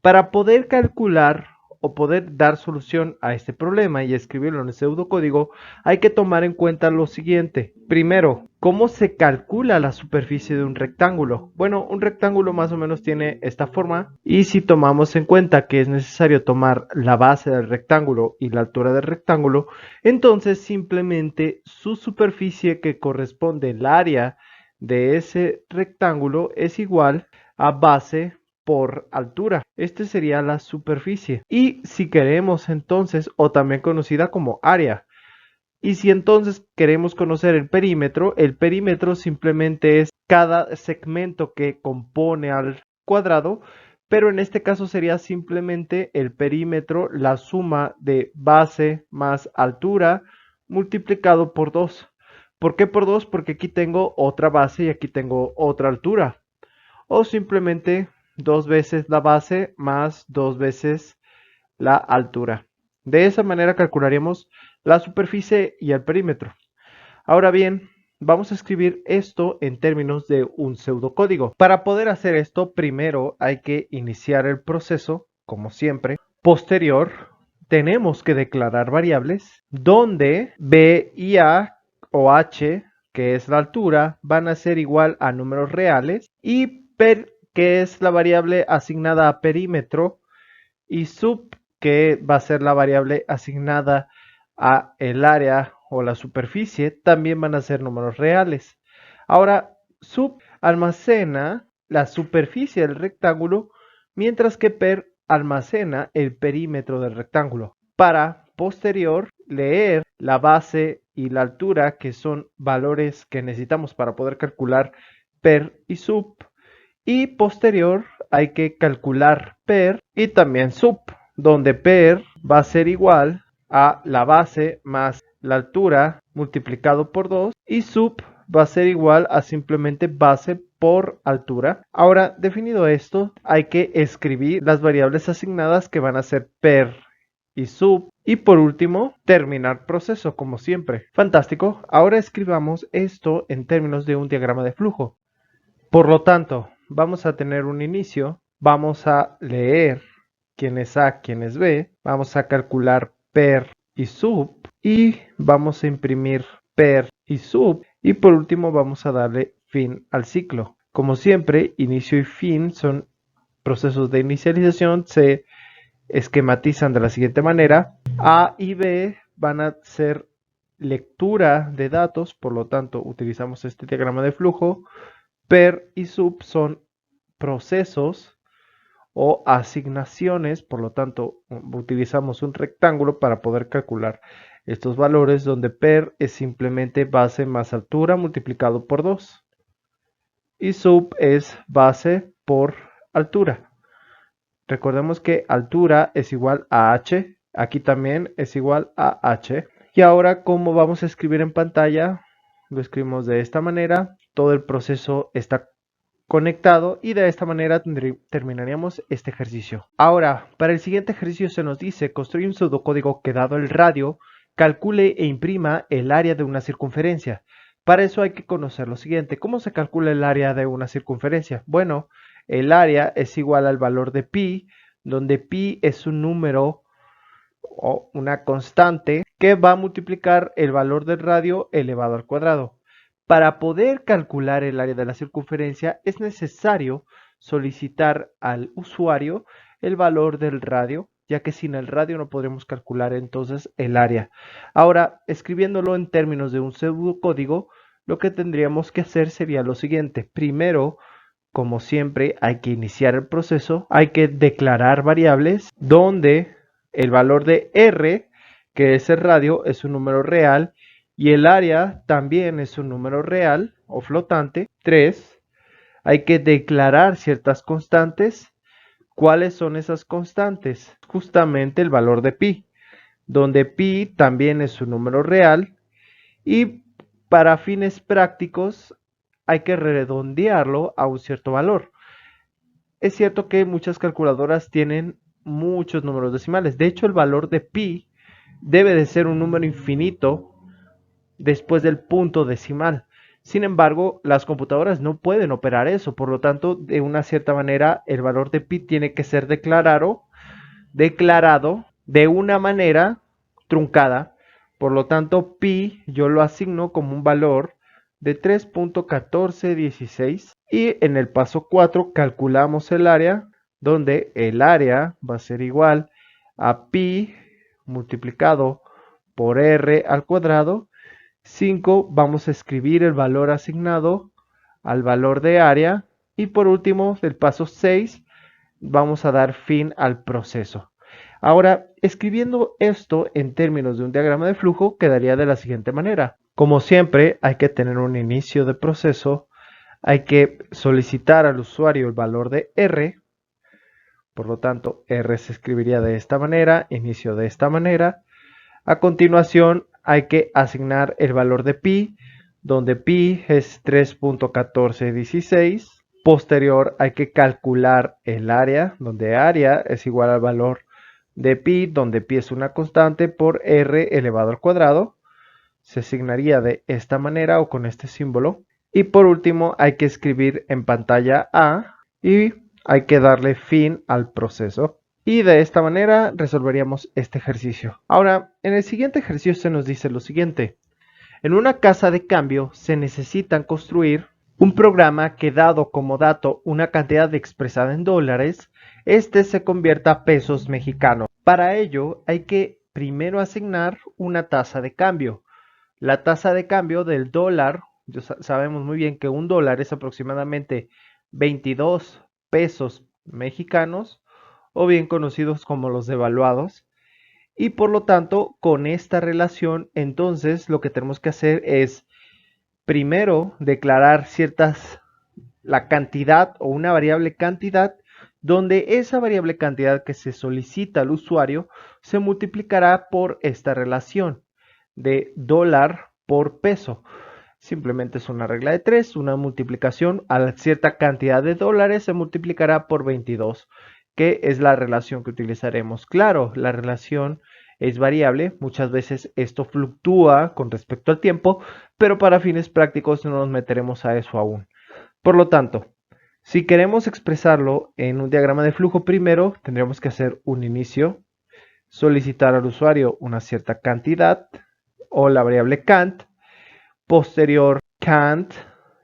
Para poder calcular o poder dar solución a este problema y escribirlo en el pseudocódigo, hay que tomar en cuenta lo siguiente. Primero, ¿cómo se calcula la superficie de un rectángulo? Bueno, un rectángulo más o menos tiene esta forma, y si tomamos en cuenta que es necesario tomar la base del rectángulo y la altura del rectángulo, entonces simplemente su superficie, que corresponde al área de ese rectángulo, es igual a base por altura. Este sería la superficie. Y si queremos entonces, o también conocida como área, y si entonces queremos conocer el perímetro simplemente es cada segmento que compone al cuadrado, pero en este caso sería simplemente el perímetro, la suma de base más altura multiplicado por 2. ¿Por qué por 2? Porque aquí tengo otra base y aquí tengo otra altura. O simplemente 2 veces la base más 2 veces la altura. De esa manera calcularíamos la superficie y el perímetro. Ahora bien, vamos a escribir esto en términos de un pseudocódigo. Para poder hacer esto, primero hay que iniciar el proceso, como siempre. Posterior, tenemos que declarar variables donde b y a o h, que es la altura, van a ser igual a números reales, y per, que es la variable asignada a perímetro, y sub, que va a ser la variable asignada a el área o la superficie, también van a ser números reales. Ahora, sub almacena la superficie del rectángulo, mientras que per almacena el perímetro del rectángulo. Para posterior leer la base y la altura, que son valores que necesitamos para poder calcular per y sub, y posterior hay que calcular per y también sub, donde per va a ser igual a la base más la altura multiplicado por 2 y sub va a ser igual a simplemente base por altura. Ahora, definido esto, hay que escribir las variables asignadas, que van a ser per y sub, y por último terminar proceso, como siempre. Fantástico. Ahora escribamos esto en términos de un diagrama de flujo. Por lo tanto, vamos a tener un inicio, vamos a leer quién es A, quién es B, vamos a calcular per y sub, y vamos a imprimir per y sub, y por último vamos a darle fin al ciclo. Como siempre, inicio y fin son procesos de inicialización, se esquematizan de la siguiente manera. A y B van a ser lectura de datos, por lo tanto utilizamos este diagrama de flujo. Per y sub son procesos o asignaciones, por lo tanto utilizamos un rectángulo para poder calcular estos valores, donde per es simplemente base más altura multiplicado por 2 y sub es base por altura. Recordemos que altura es igual a h, aquí también es igual a h. Y ahora, como vamos a escribir en pantalla, lo escribimos de esta manera. Todo el proceso está conectado y de esta manera terminaríamos este ejercicio. Ahora, para el siguiente ejercicio se nos dice: construye un pseudocódigo que, dado el radio, calcule e imprima el área de una circunferencia. Para eso hay que conocer lo siguiente. ¿Cómo se calcula el área de una circunferencia? Bueno, el área es igual al valor de pi, donde pi es un número o una constante que va a multiplicar el valor del radio elevado al cuadrado. Para poder calcular el área de la circunferencia es necesario solicitar al usuario el valor del radio, ya que sin el radio no podremos calcular entonces el área. Ahora, escribiéndolo en términos de un pseudocódigo, lo que tendríamos que hacer sería lo siguiente. Primero, como siempre, hay que iniciar el proceso, hay que declarar variables donde el valor de R, que es el radio, es un número real, y el área también es un número real o flotante. 3. Hay que declarar ciertas constantes. ¿Cuáles son esas constantes? Justamente el valor de pi, donde pi también es un número real, y para fines prácticos hay que redondearlo a un cierto valor. Es cierto que muchas calculadoras tienen muchos números decimales. De hecho, el valor de pi debe de ser un número infinito después del punto decimal. Sin embargo, las computadoras no pueden operar eso. Por lo tanto, de una cierta manera, el valor de pi tiene que ser declarado de una manera truncada. Por lo tanto, pi yo lo asigno como un valor de 3.1416, y en el paso 4 calculamos el área, donde el área va a ser igual a pi multiplicado por r al cuadrado. 5, vamos a escribir el valor asignado al valor de área, y por último, del paso 6, vamos a dar fin al proceso. Ahora, escribiendo esto en términos de un diagrama de flujo, quedaría de la siguiente manera. Como siempre, hay que tener un inicio de proceso, hay que solicitar al usuario el valor de R, por lo tanto, R se escribiría de esta manera, inicio de esta manera. A continuación, hay que asignar el valor de pi, donde pi es 3.1416. Posterior, hay que calcular el área, donde área es igual al valor de pi, donde pi es una constante, por r elevado al cuadrado. Se asignaría de esta manera o con este símbolo. Y por último hay que escribir en pantalla A y hay que darle fin al proceso. Y de esta manera resolveríamos este ejercicio. Ahora, en el siguiente ejercicio se nos dice lo siguiente. En una casa de cambio se necesitan construir un programa que, dado como dato una cantidad expresada en dólares, este se convierta a pesos mexicanos. Para ello hay que primero asignar una tasa de cambio. La tasa de cambio del dólar, sabemos muy bien que un dólar es aproximadamente 22 pesos mexicanos, o bien conocidos como los devaluados. Y por lo tanto, con esta relación, entonces lo que tenemos que hacer es primero declarar la cantidad o una variable cantidad, donde esa variable cantidad que se solicita al usuario se multiplicará por esta relación de dólar por peso. Simplemente es una regla de 3, una multiplicación a cierta cantidad de dólares se multiplicará por 22, que es la relación que utilizaremos. Claro, la relación es variable, muchas veces esto fluctúa con respecto al tiempo, pero para fines prácticos no nos meteremos a eso aún. Por lo tanto, si queremos expresarlo en un diagrama de flujo, primero tendríamos que hacer un inicio, solicitar al usuario una cierta cantidad o la variable cant, posterior cant,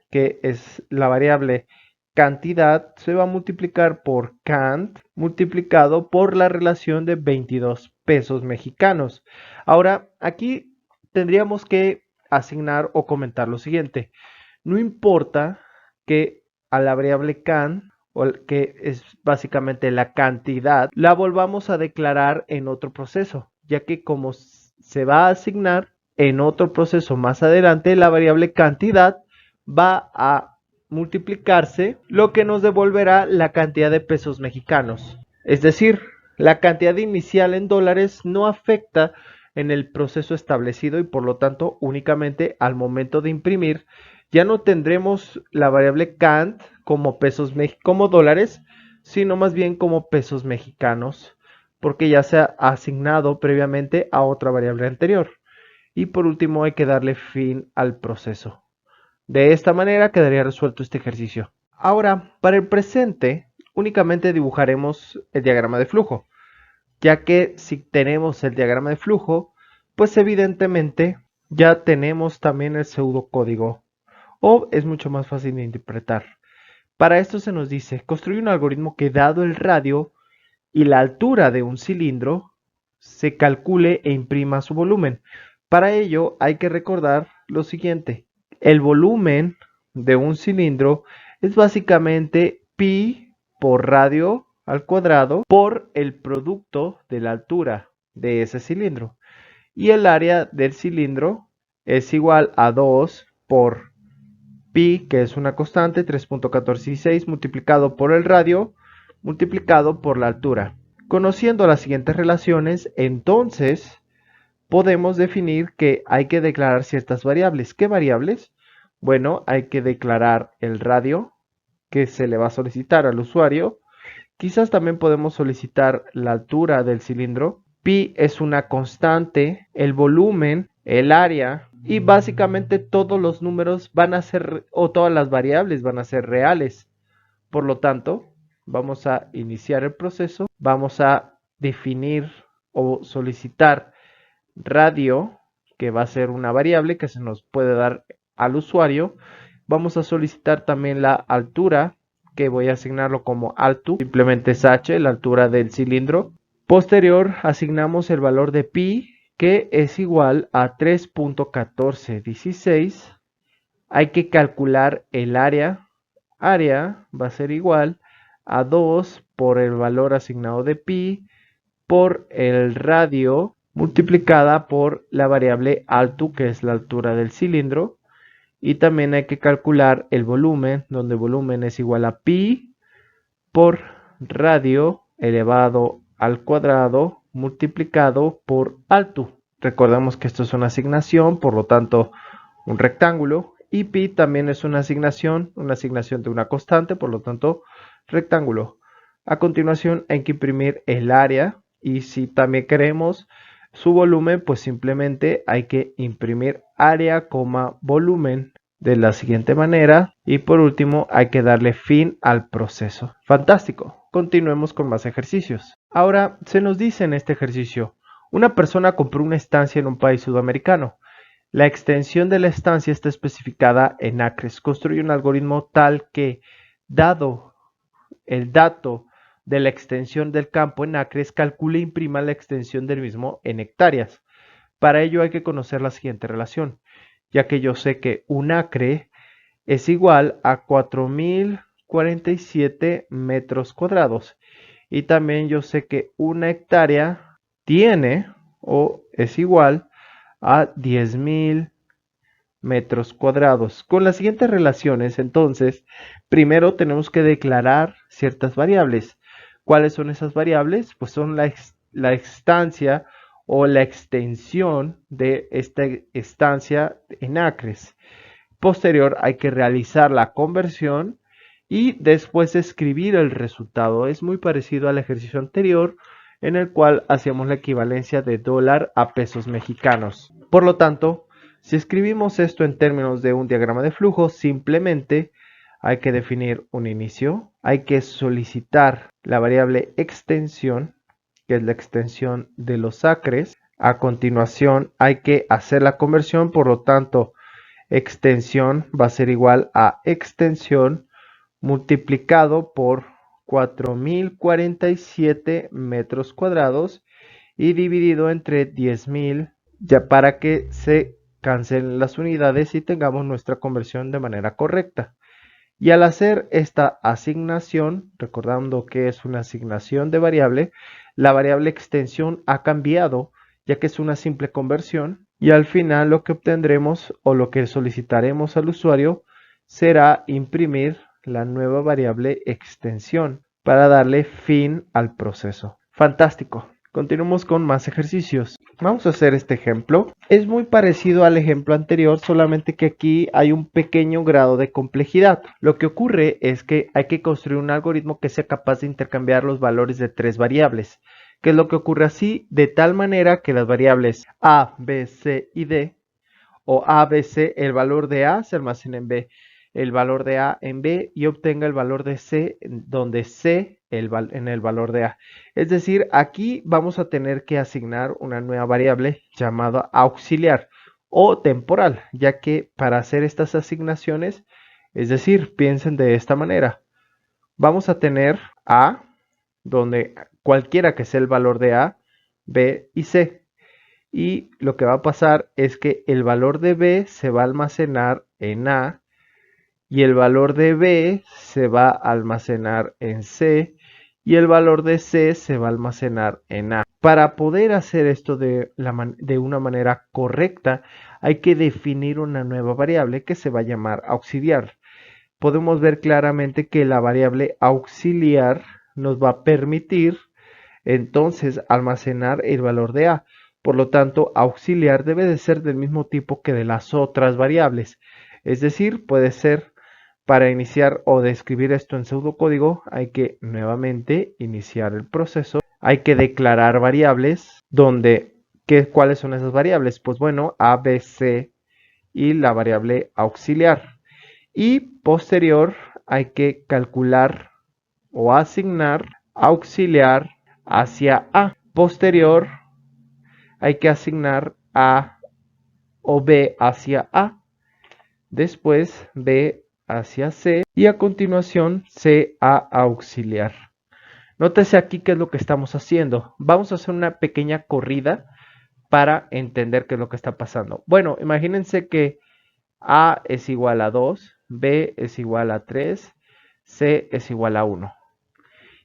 que es la variable cantidad, se va a multiplicar por cant multiplicado por la relación de 22 pesos mexicanos. Ahora, aquí tendríamos que asignar o comentar lo siguiente. No importa que a la variable cant, que es básicamente la cantidad, la volvamos a declarar en otro proceso, ya que como se va a asignar en otro proceso más adelante, la variable cantidad va a multiplicarse, lo que nos devolverá la cantidad de pesos mexicanos. Es decir, la cantidad inicial en dólares no afecta en el proceso establecido y por lo tanto únicamente al momento de imprimir ya no tendremos la variable cant como como dólares, sino más bien como pesos mexicanos, porque ya se ha asignado previamente a otra variable anterior. Y por último hay que darle fin al proceso. De esta manera quedaría resuelto este ejercicio. Ahora, para el presente, únicamente dibujaremos el diagrama de flujo, ya que si tenemos el diagrama de flujo, pues evidentemente ya tenemos también el pseudocódigo, o es mucho más fácil de interpretar. Para esto se nos dice, construye un algoritmo que, dado el radio y la altura de un cilindro, se calcule e imprima su volumen. Para ello hay que recordar lo siguiente. El volumen de un cilindro es básicamente pi por radio al cuadrado por el producto de la altura de ese cilindro. Y el área del cilindro es igual a 2 por pi, que es una constante, 3.1416 multiplicado por el radio, multiplicado por la altura. Conociendo las siguientes relaciones, entonces podemos definir que hay que declarar ciertas variables. ¿Qué variables? Bueno, hay que declarar el radio que se le va a solicitar al usuario. Quizás también podemos solicitar la altura del cilindro. Pi es una constante, el volumen, el área y básicamente todos los números van a ser, o todas las variables van a ser reales. Por lo tanto, vamos a iniciar el proceso, vamos a definir o solicitar radio, que va a ser una variable que se nos puede dar al usuario. Vamos a solicitar también la altura, que voy a asignarlo como alto, simplemente es h, la altura del cilindro. Posterior, asignamos el valor de pi, que es igual a 3.1416. Hay que calcular el área. Área va a ser igual a 2 por el valor asignado de pi por el radio multiplicada por la variable alto, que es la altura del cilindro. Y también hay que calcular el volumen, donde volumen es igual a pi por radio elevado al cuadrado multiplicado por alto. Recordemos que esto es una asignación, por lo tanto un rectángulo, y pi también es una asignación de una constante, por lo tanto rectángulo. A continuación hay que imprimir el área, Y si también queremos su volumen, pues simplemente hay que imprimir área, volumen de la siguiente manera. Y por último, hay que darle fin al proceso. Fantástico. Continuemos con más ejercicios. Ahora se nos dice en este ejercicio, una persona compró una estancia en un país sudamericano. La extensión de la estancia está especificada en acres. Construye un algoritmo tal que, dado el dato de la extensión del campo en acres, calcule e imprima la extensión del mismo en hectáreas. Para ello hay que conocer la siguiente relación, ya que yo sé que un acre es igual a 4047 metros cuadrados. Y también yo sé que una hectárea tiene o es igual a 10.000 metros cuadrados. Con las siguientes relaciones, entonces, primero tenemos que declarar ciertas variables. ¿Cuáles son esas variables? Pues son la estancia o la extensión de esta estancia en acres. Posterior hay que realizar la conversión y después escribir el resultado. Es muy parecido al ejercicio anterior en el cual hacíamos la equivalencia de dólar a pesos mexicanos. Por lo tanto, si escribimos esto en términos de un diagrama de flujo, simplemente hay que definir un inicio, hay que solicitar la variable extensión, que es la extensión de los acres. A continuación hay que hacer la conversión, por lo tanto, extensión va a ser igual a extensión multiplicado por 4047 metros cuadrados y dividido entre 10.000, ya para que se cancelen las unidades y tengamos nuestra conversión de manera correcta. Y al hacer esta asignación, recordando que es una asignación de variable, la variable extensión ha cambiado, ya que es una simple conversión, y al final lo que obtendremos o lo que solicitaremos al usuario será imprimir la nueva variable extensión para darle fin al proceso. Fantástico. Continuamos con más ejercicios. Vamos a hacer este ejemplo. Es muy parecido al ejemplo anterior, solamente que aquí hay un pequeño grado de complejidad. Lo que ocurre es que hay que construir un algoritmo que sea capaz de intercambiar los valores de tres variables. ¿Qué es lo que ocurre así? De tal manera que las variables A, B, C y D, o A, B, C, el valor de A se almacena en B, el valor de A en B y obtenga el valor de C donde C en el valor de A. Es decir, aquí vamos a tener que asignar una nueva variable llamada auxiliar o temporal, ya que para hacer estas asignaciones, es decir, piensen de esta manera. Vamos a tener A, donde cualquiera que sea el valor de A, B y C. Y lo que va a pasar es que el valor de B se va a almacenar en A y el valor de B se va a almacenar en C y el valor de C se va a almacenar en A. Para poder hacer esto de una manera correcta, hay que definir una nueva variable que se va a llamar auxiliar. Podemos ver claramente que la variable auxiliar nos va a permitir entonces almacenar el valor de A. Por lo tanto, auxiliar debe de ser del mismo tipo que de las otras variables. Es decir, puede ser para iniciar o describir esto en pseudocódigo, hay que nuevamente iniciar el proceso. Hay que declarar variables donde, ¿cuáles son esas variables? Pues bueno, A, B, C y la variable auxiliar. Y posterior hay que calcular o asignar auxiliar hacia A. Posterior hay que asignar A o B hacia A. Después B hacia C y a continuación C a auxiliar. Nótese aquí qué es lo que estamos haciendo. Vamos a hacer una pequeña corrida para entender qué es lo que está pasando. Bueno, imagínense que A es igual a 2, B es igual a 3, C es igual a 1.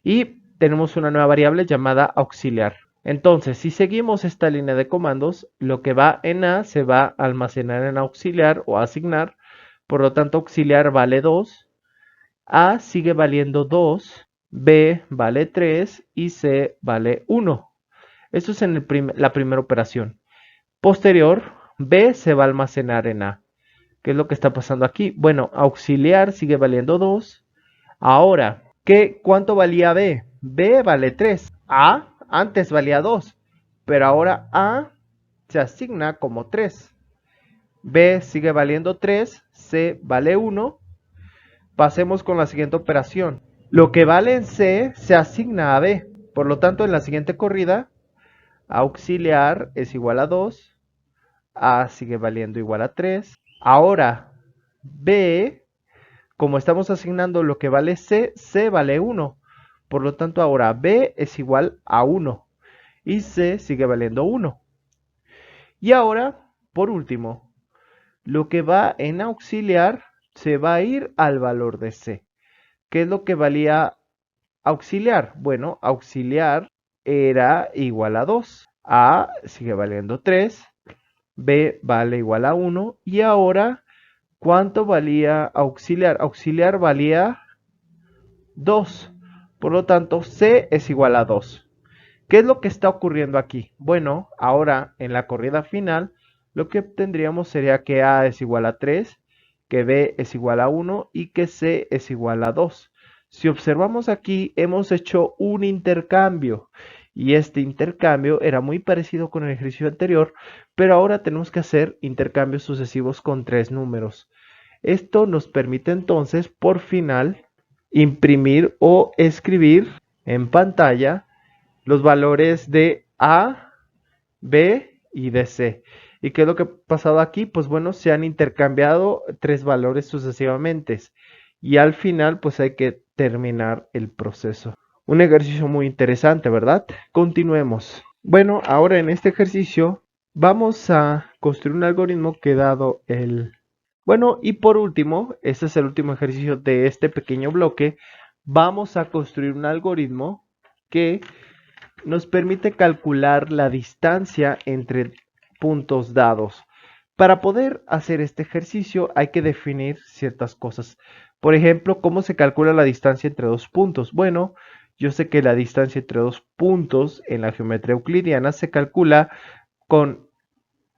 Y tenemos una nueva variable llamada auxiliar. Entonces, si seguimos esta línea de comandos, lo que va en A se va a almacenar en auxiliar o asignar. Por lo tanto, auxiliar vale 2, A sigue valiendo 2, B vale 3 y C vale 1. Esto es en la primera operación. Posterior, B se va a almacenar en A. ¿Qué es lo que está pasando aquí? Bueno, auxiliar sigue valiendo 2. Ahora, ¿cuánto valía B? B vale 3. A antes valía 2, pero ahora A se asigna como 3. B sigue valiendo 3, C vale 1. Pasemos con la siguiente operación. Lo que vale en C se asigna a B. Por lo tanto, en la siguiente corrida, auxiliar es igual a 2. A sigue valiendo igual a 3. Ahora, B, como estamos asignando lo que vale C, C vale 1. Por lo tanto, ahora B es igual a 1. Y C sigue valiendo 1. Y ahora, por último, lo que va en auxiliar se va a ir al valor de C. ¿Qué es lo que valía auxiliar? Bueno, auxiliar era igual a 2. A sigue valiendo 3. B vale igual a 1. Y ahora, ¿cuánto valía auxiliar? Auxiliar valía 2. Por lo tanto, C es igual a 2. ¿Qué es lo que está ocurriendo aquí? Bueno, ahora en la corrida final, lo que obtendríamos sería que A es igual a 3, que B es igual a 1 y que C es igual a 2. Si observamos aquí, hemos hecho un intercambio. Y este intercambio era muy parecido con el ejercicio anterior, pero ahora tenemos que hacer intercambios sucesivos con 3 números. Esto nos permite entonces, por final, imprimir o escribir en pantalla los valores de A, B y de C. ¿Y qué es lo que ha pasado aquí? Pues bueno, se han intercambiado 3 valores sucesivamente. Y al final, pues hay que terminar el proceso. Un ejercicio muy interesante, ¿verdad? Continuemos. Bueno, ahora en este ejercicio vamos a construir un algoritmo que dado el... Bueno, y por último, este es el último ejercicio de este pequeño bloque. Vamos a construir un algoritmo que nos permite calcular la distancia entre puntos dados. Para poder hacer este ejercicio hay que definir ciertas cosas. Por ejemplo, ¿cómo se calcula la distancia entre dos puntos? Bueno, yo sé que la distancia entre dos puntos en la geometría euclidiana se calcula con,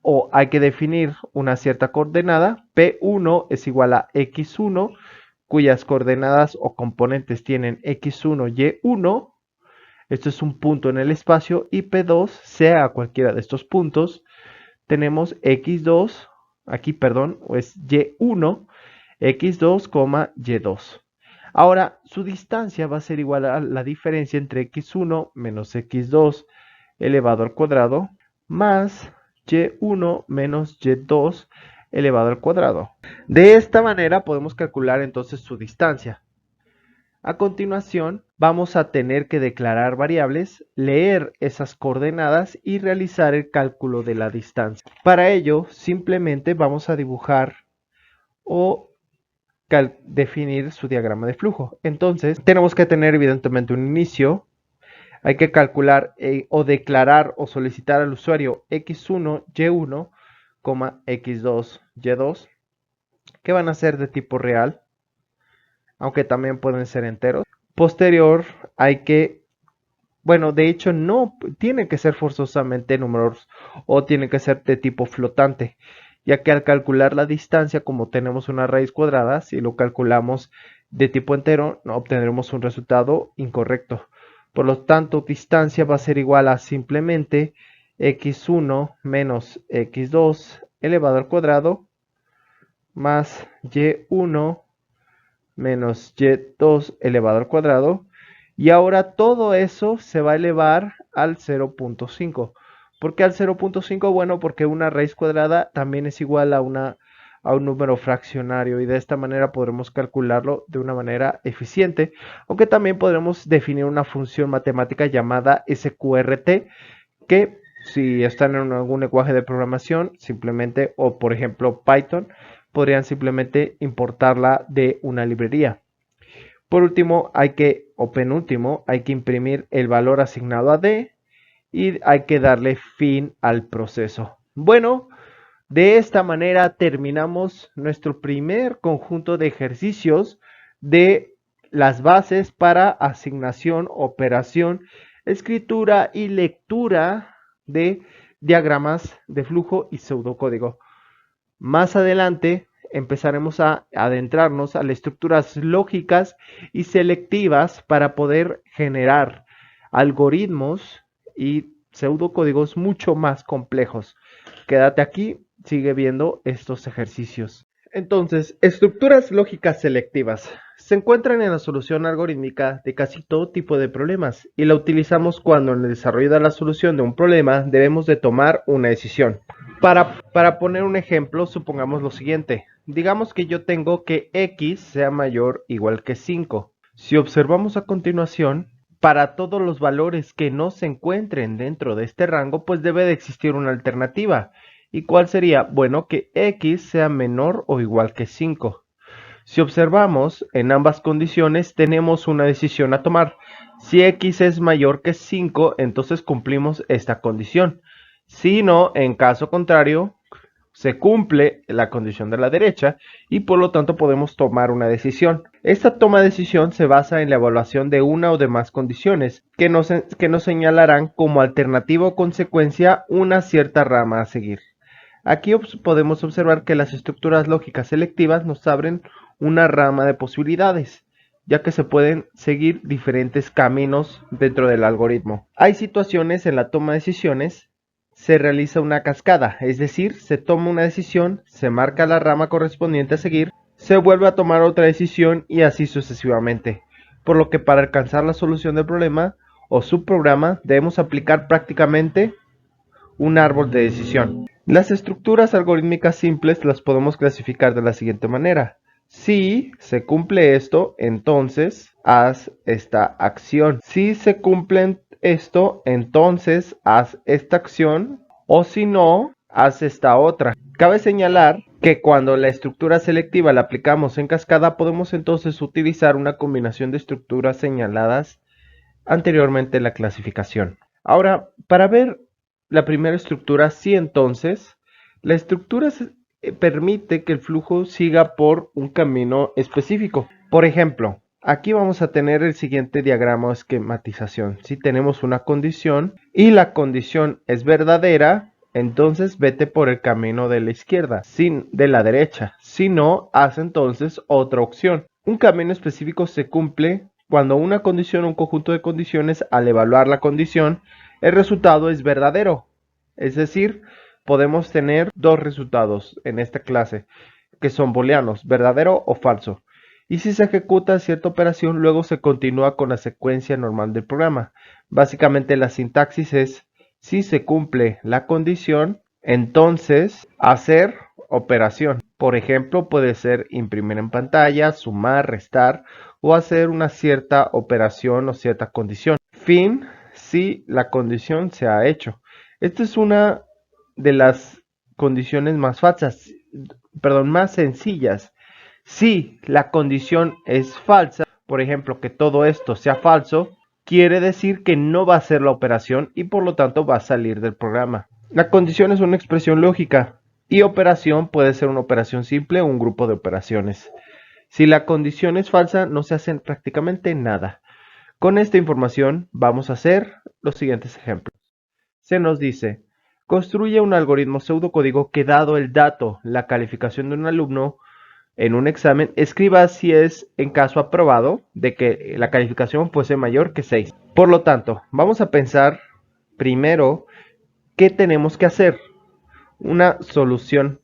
o hay que definir una cierta coordenada. P1 es igual a x1, cuyas coordenadas o componentes tienen x1, y1. Esto es un punto en el espacio y P2, sea cualquiera de estos puntos, tenemos x2, aquí perdón, es y1, x2, y2. Ahora, su distancia va a ser igual a la diferencia entre x1 menos x2 elevado al cuadrado más y1 menos y2 elevado al cuadrado. De esta manera podemos calcular entonces su distancia. A continuación, vamos a tener que declarar variables, leer esas coordenadas y realizar el cálculo de la distancia. Para ello, simplemente vamos a dibujar o definir su diagrama de flujo. Entonces, tenemos que tener evidentemente un inicio. Hay que calcular o declarar o solicitar al usuario x1, y1, x2, y2, que van a ser de tipo real, aunque también pueden ser enteros. Posterior hay que, bueno, de hecho no tiene que ser forzosamente números o tiene que ser de tipo flotante, ya que al calcular la distancia, como tenemos una raíz cuadrada, si lo calculamos de tipo entero, obtendremos un resultado incorrecto. Por lo tanto, distancia va a ser igual a simplemente x1 menos x2 elevado al cuadrado más y1 menos y2 elevado al cuadrado. Y ahora todo eso se va a elevar al 0.5. ¿Por qué al 0.5? Bueno, porque una raíz cuadrada también es igual a un número fraccionario y de esta manera podremos calcularlo de una manera eficiente, aunque también podremos definir una función matemática llamada SQRT, que si están en algún lenguaje de programación, simplemente, o por ejemplo Python, podrían simplemente importarla de una librería. Por último, o penúltimo, hay que imprimir el valor asignado a D y hay que darle fin al proceso. Bueno, de esta manera terminamos nuestro primer conjunto de ejercicios de las bases para asignación, operación, escritura y lectura de diagramas de flujo y pseudocódigo. Más adelante empezaremos a adentrarnos a las estructuras lógicas y selectivas para poder generar algoritmos y pseudocódigos mucho más complejos. Quédate aquí, sigue viendo estos ejercicios. Entonces, estructuras lógicas selectivas se encuentran en la solución algorítmica de casi todo tipo de problemas y la utilizamos cuando en el desarrollo de la solución de un problema debemos de tomar una decisión. Para poner un ejemplo, supongamos lo siguiente. Digamos que yo tengo que x sea mayor o igual que 5. Si observamos a continuación, para todos los valores que no se encuentren dentro de este rango, pues debe de existir una alternativa. ¿Y cuál sería? Bueno, que x sea menor o igual que 5. Si observamos en ambas condiciones, tenemos una decisión a tomar. Si x es mayor que 5, entonces cumplimos esta condición. Si no, en caso contrario, se cumple la condición de la derecha y por lo tanto podemos tomar una decisión. Esta toma de decisión se basa en la evaluación de una o de más condiciones que nos señalarán como alternativa o consecuencia una cierta rama a seguir. Aquí podemos observar que las estructuras lógicas selectivas nos abren una rama de posibilidades, ya que se pueden seguir diferentes caminos dentro del algoritmo. Hay situaciones en la toma de decisiones, se realiza una cascada, es decir, se toma una decisión, se marca la rama correspondiente a seguir, se vuelve a tomar otra decisión y así sucesivamente. Por lo que para alcanzar la solución del problema o subprograma debemos aplicar prácticamente un árbol de decisión. Las estructuras algorítmicas simples las podemos clasificar de la siguiente manera. Si se cumple esto, entonces haz esta acción. Si se cumple esto, entonces haz esta acción. O si no, haz esta otra. Cabe señalar que cuando la estructura selectiva la aplicamos en cascada, podemos entonces utilizar una combinación de estructuras señaladas anteriormente en la clasificación. Ahora, para ver la primera estructura, sí, entonces, la estructura permite que el flujo siga por un camino específico. Por ejemplo, aquí vamos a tener el siguiente diagrama o esquematización. Si tenemos una condición y la condición es verdadera, entonces vete por el camino de la izquierda, de la derecha. Si no, haz entonces otra opción. Un camino específico se cumple cuando una condición o un conjunto de condiciones, al evaluar la condición, el resultado es verdadero. Es decir, podemos tener dos resultados en esta clase, que son booleanos, verdadero o falso. Y si se ejecuta cierta operación, luego se continúa con la secuencia normal del programa. Básicamente la sintaxis es, si se cumple la condición, entonces hacer operación. Por ejemplo, puede ser imprimir en pantalla, sumar, restar o hacer una cierta operación o cierta condición. Fin, si la condición se ha hecho. Esta es una de las condiciones más sencillas. Si la condición es falsa, por ejemplo, que todo esto sea falso, quiere decir que no va a hacer la operación y por lo tanto va a salir del programa. La condición es una expresión lógica y operación puede ser una operación simple o un grupo de operaciones. Si la condición es falsa, no se hace prácticamente nada. Con esta información vamos a hacer los siguientes ejemplos. Se nos dice, construye un algoritmo pseudocódigo que dado el dato, la calificación de un alumno en un examen, escriba si es en caso aprobado de que la calificación fuese mayor que 6. Por lo tanto, vamos a pensar primero qué tenemos que hacer. Una solución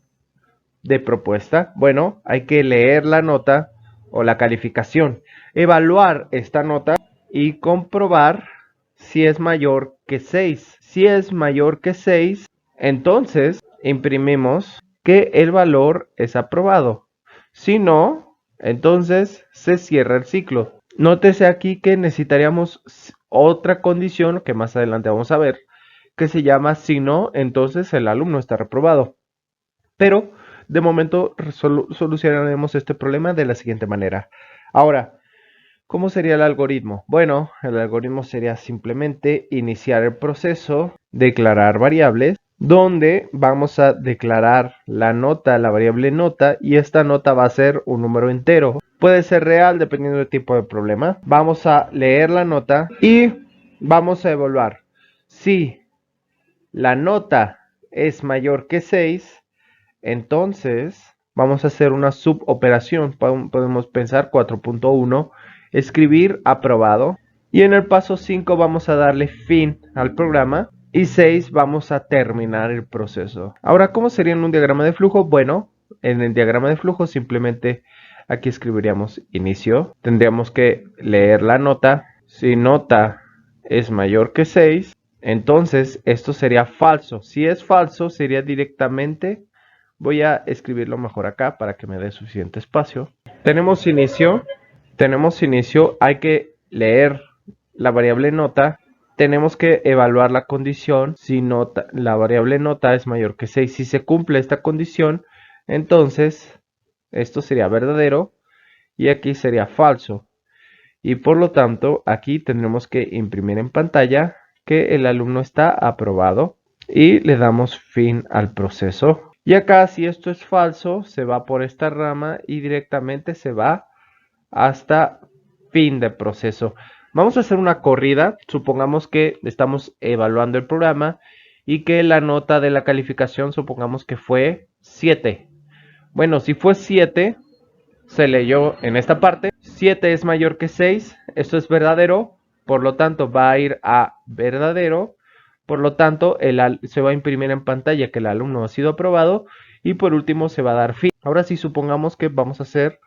de propuesta. Bueno, hay que leer la nota o la calificación, evaluar esta nota y comprobar si es mayor que 6. Si es mayor que 6, entonces imprimimos que el valor es aprobado. Si no, entonces se cierra el ciclo. Nótese aquí que necesitaríamos otra condición que más adelante vamos a ver, que se llama si no, entonces el alumno está reprobado. Pero de momento solucionaremos este problema de la siguiente manera. Ahora, ¿cómo sería el algoritmo? Bueno, el algoritmo sería simplemente iniciar el proceso, declarar variables, donde vamos a declarar la nota, la variable nota, y esta nota va a ser un número entero. Puede ser real dependiendo del tipo de problema. Vamos a leer la nota y vamos a evaluar. Si la nota es mayor que 6, entonces vamos a hacer una suboperación. Podemos pensar 4.1, escribir aprobado. Y en el paso 5 vamos a darle fin al programa. Y 6 vamos a terminar el proceso. Ahora, ¿cómo sería en un diagrama de flujo? Bueno, en el diagrama de flujo simplemente aquí escribiríamos inicio. Tendríamos que leer la nota. Si nota es mayor que 6, entonces esto sería falso. Si es falso, sería directamente... Voy a escribirlo mejor acá para que me dé suficiente espacio. Tenemos inicio. Hay que leer la variable nota. Tenemos que evaluar la condición si la variable nota es mayor que 6. Si se cumple esta condición, entonces esto sería verdadero y aquí sería falso. Y por lo tanto, aquí tendremos que imprimir en pantalla que el alumno está aprobado y le damos fin al proceso. Y acá, si esto es falso, se va por esta rama y directamente se va hasta fin de proceso. Vamos a hacer una corrida. Supongamos que estamos evaluando el programa y que la nota de la calificación supongamos que fue 7. Bueno, si fue 7, se leyó en esta parte. 7 es mayor que 6. Esto es verdadero. Por lo tanto, va a ir a verdadero. Por lo tanto, se va a imprimir en pantalla que el alumno ha sido aprobado. Y por último, se va a dar fin. Ahora sí, supongamos que vamos a hacer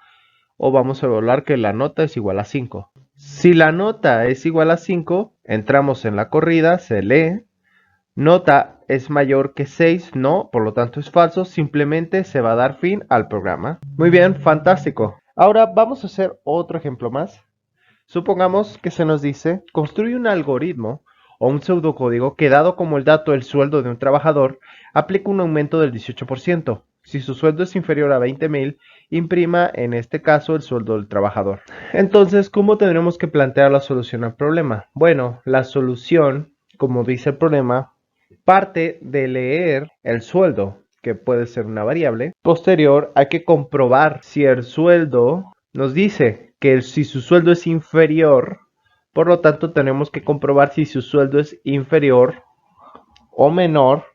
o vamos a evaluar que la nota es igual a 5. Si la nota es igual a 5, entramos en la corrida, se lee. Nota es mayor que 6, no, por lo tanto es falso, simplemente se va a dar fin al programa. Muy bien, fantástico. Ahora vamos a hacer otro ejemplo más. Supongamos que se nos dice, construye un algoritmo o un pseudocódigo que dado como el dato el sueldo de un trabajador, aplica un aumento del 18%. Si su sueldo es inferior a 20,000, imprima en este caso el sueldo del trabajador. Entonces, ¿cómo tendremos que plantear la solución al problema? Bueno, la solución, como dice el problema, parte de leer el sueldo, que puede ser una variable. Posterior, hay que comprobar si el sueldo nos dice que si su sueldo es inferior, por lo tanto tenemos que comprobar si su sueldo es inferior o menor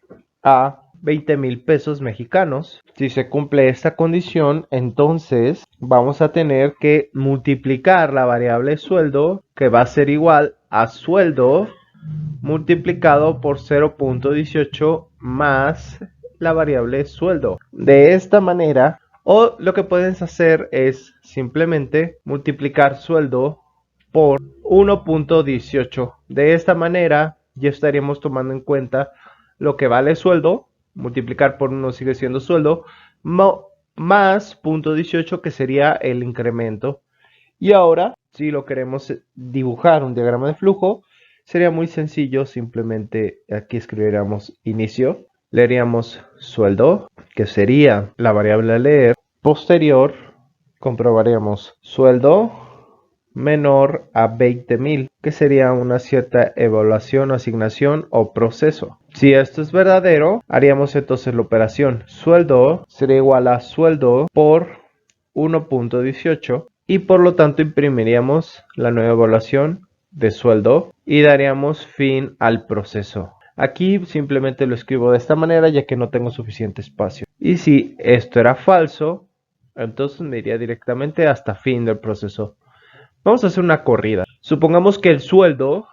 a 20,000 pesos mexicanos. Si se cumple esta condición, entonces vamos a tener que multiplicar la variable sueldo, que va a ser igual a sueldo multiplicado por 0.18 más la variable sueldo. De esta manera, o lo que puedes hacer es simplemente multiplicar sueldo por 1.18. De esta manera ya estaríamos tomando en cuenta lo que vale sueldo, multiplicar por 1 sigue siendo sueldo, más 0.18 que sería el incremento. Y ahora, si lo queremos dibujar un diagrama de flujo, sería muy sencillo, simplemente aquí escribiríamos inicio, leeríamos sueldo, que sería la variable a leer. Posterior, comprobaríamos sueldo menor a 20,000, que sería una cierta evaluación, asignación o proceso. Si esto es verdadero, haríamos entonces la operación sueldo sería igual a sueldo por 1.18 y por lo tanto imprimiríamos la nueva evaluación de sueldo y daríamos fin al proceso. Aquí simplemente lo escribo de esta manera ya que no tengo suficiente espacio. Y si esto era falso, entonces me iría directamente hasta fin del proceso. Vamos a hacer una corrida. Supongamos que el sueldo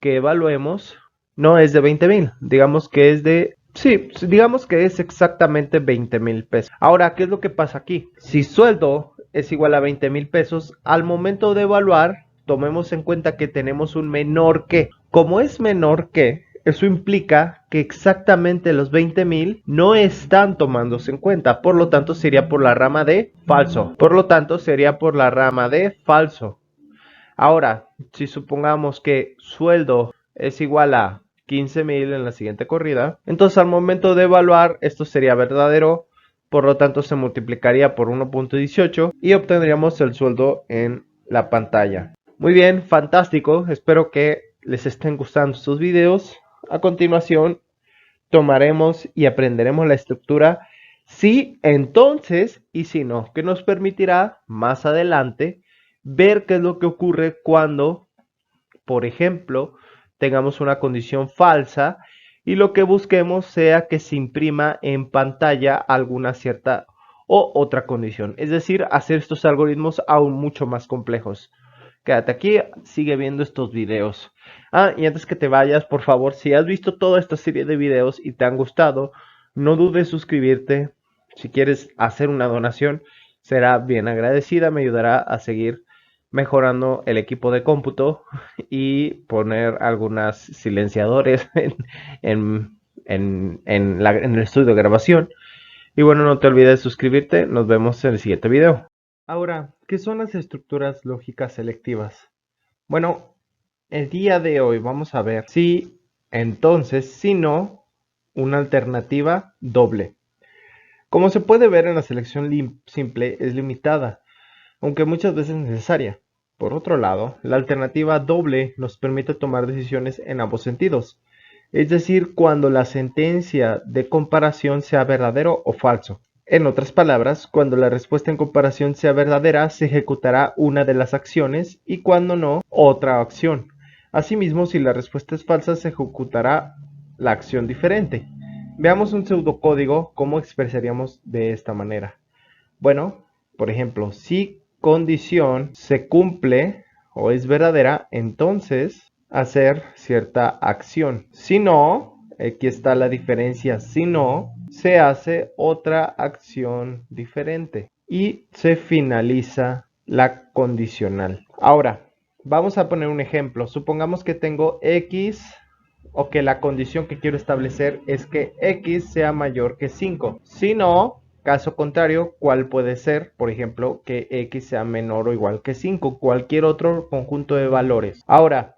que evaluemos no es de 20,000. Digamos que es de... Sí, digamos que es exactamente 20,000 pesos. Ahora, ¿qué es lo que pasa aquí? Si sueldo es igual a 20,000 pesos, al momento de evaluar, tomemos en cuenta que tenemos un menor que. Como es menor que, eso implica que exactamente los 20,000 no están tomándose en cuenta. Por lo tanto, sería por la rama de falso. Ahora, si supongamos que sueldo es igual a 15,000 en la siguiente corrida, entonces al momento de evaluar esto sería verdadero, por lo tanto se multiplicaría por 1.18 y obtendríamos el sueldo en la pantalla. Muy bien, fantástico, espero que les estén gustando estos videos. A continuación tomaremos y aprenderemos la estructura sí, entonces y si no, que nos permitirá más adelante ver qué es lo que ocurre cuando, por ejemplo, tengamos una condición falsa y lo que busquemos sea que se imprima en pantalla alguna cierta o otra condición. Es decir, hacer estos algoritmos aún mucho más complejos. quédate aquí, sigue viendo estos videos. Y antes que te vayas, por favor, si has visto toda esta serie de videos y te han gustado, no dudes en suscribirte. Si quieres hacer una donación, será bien agradecida, me ayudará a seguir mejorando el equipo de cómputo y poner algunos silenciadores en, en el estudio de grabación. Y bueno, no te olvides de suscribirte. Nos vemos en el siguiente video. Ahora, ¿qué son las estructuras lógicas selectivas? Bueno, el día de hoy vamos a ver si, entonces, si no, una alternativa doble. Como se puede ver en la selección simple es limitada, aunque muchas veces necesaria. Por otro lado, la alternativa doble nos permite tomar decisiones en ambos sentidos, es decir, cuando la sentencia de comparación sea verdadero o falso. En otras palabras, cuando la respuesta en comparación sea verdadera, se ejecutará una de las acciones y cuando no, otra acción. Asimismo, si la respuesta es falsa, se ejecutará la acción diferente. Veamos un pseudocódigo, cómo expresaríamos de esta manera. Bueno, por ejemplo, si condición se cumple o es verdadera, entonces hacer cierta acción. Si no, aquí está la diferencia, si no, se hace otra acción diferente y se finaliza la condicional. Ahora, vamos a poner un ejemplo. Supongamos que tengo X o que la condición que quiero establecer es que X sea mayor que 5. Si no, caso contrario, ¿cuál puede ser? Por ejemplo, que X sea menor o igual que 5. Cualquier otro conjunto de valores. Ahora,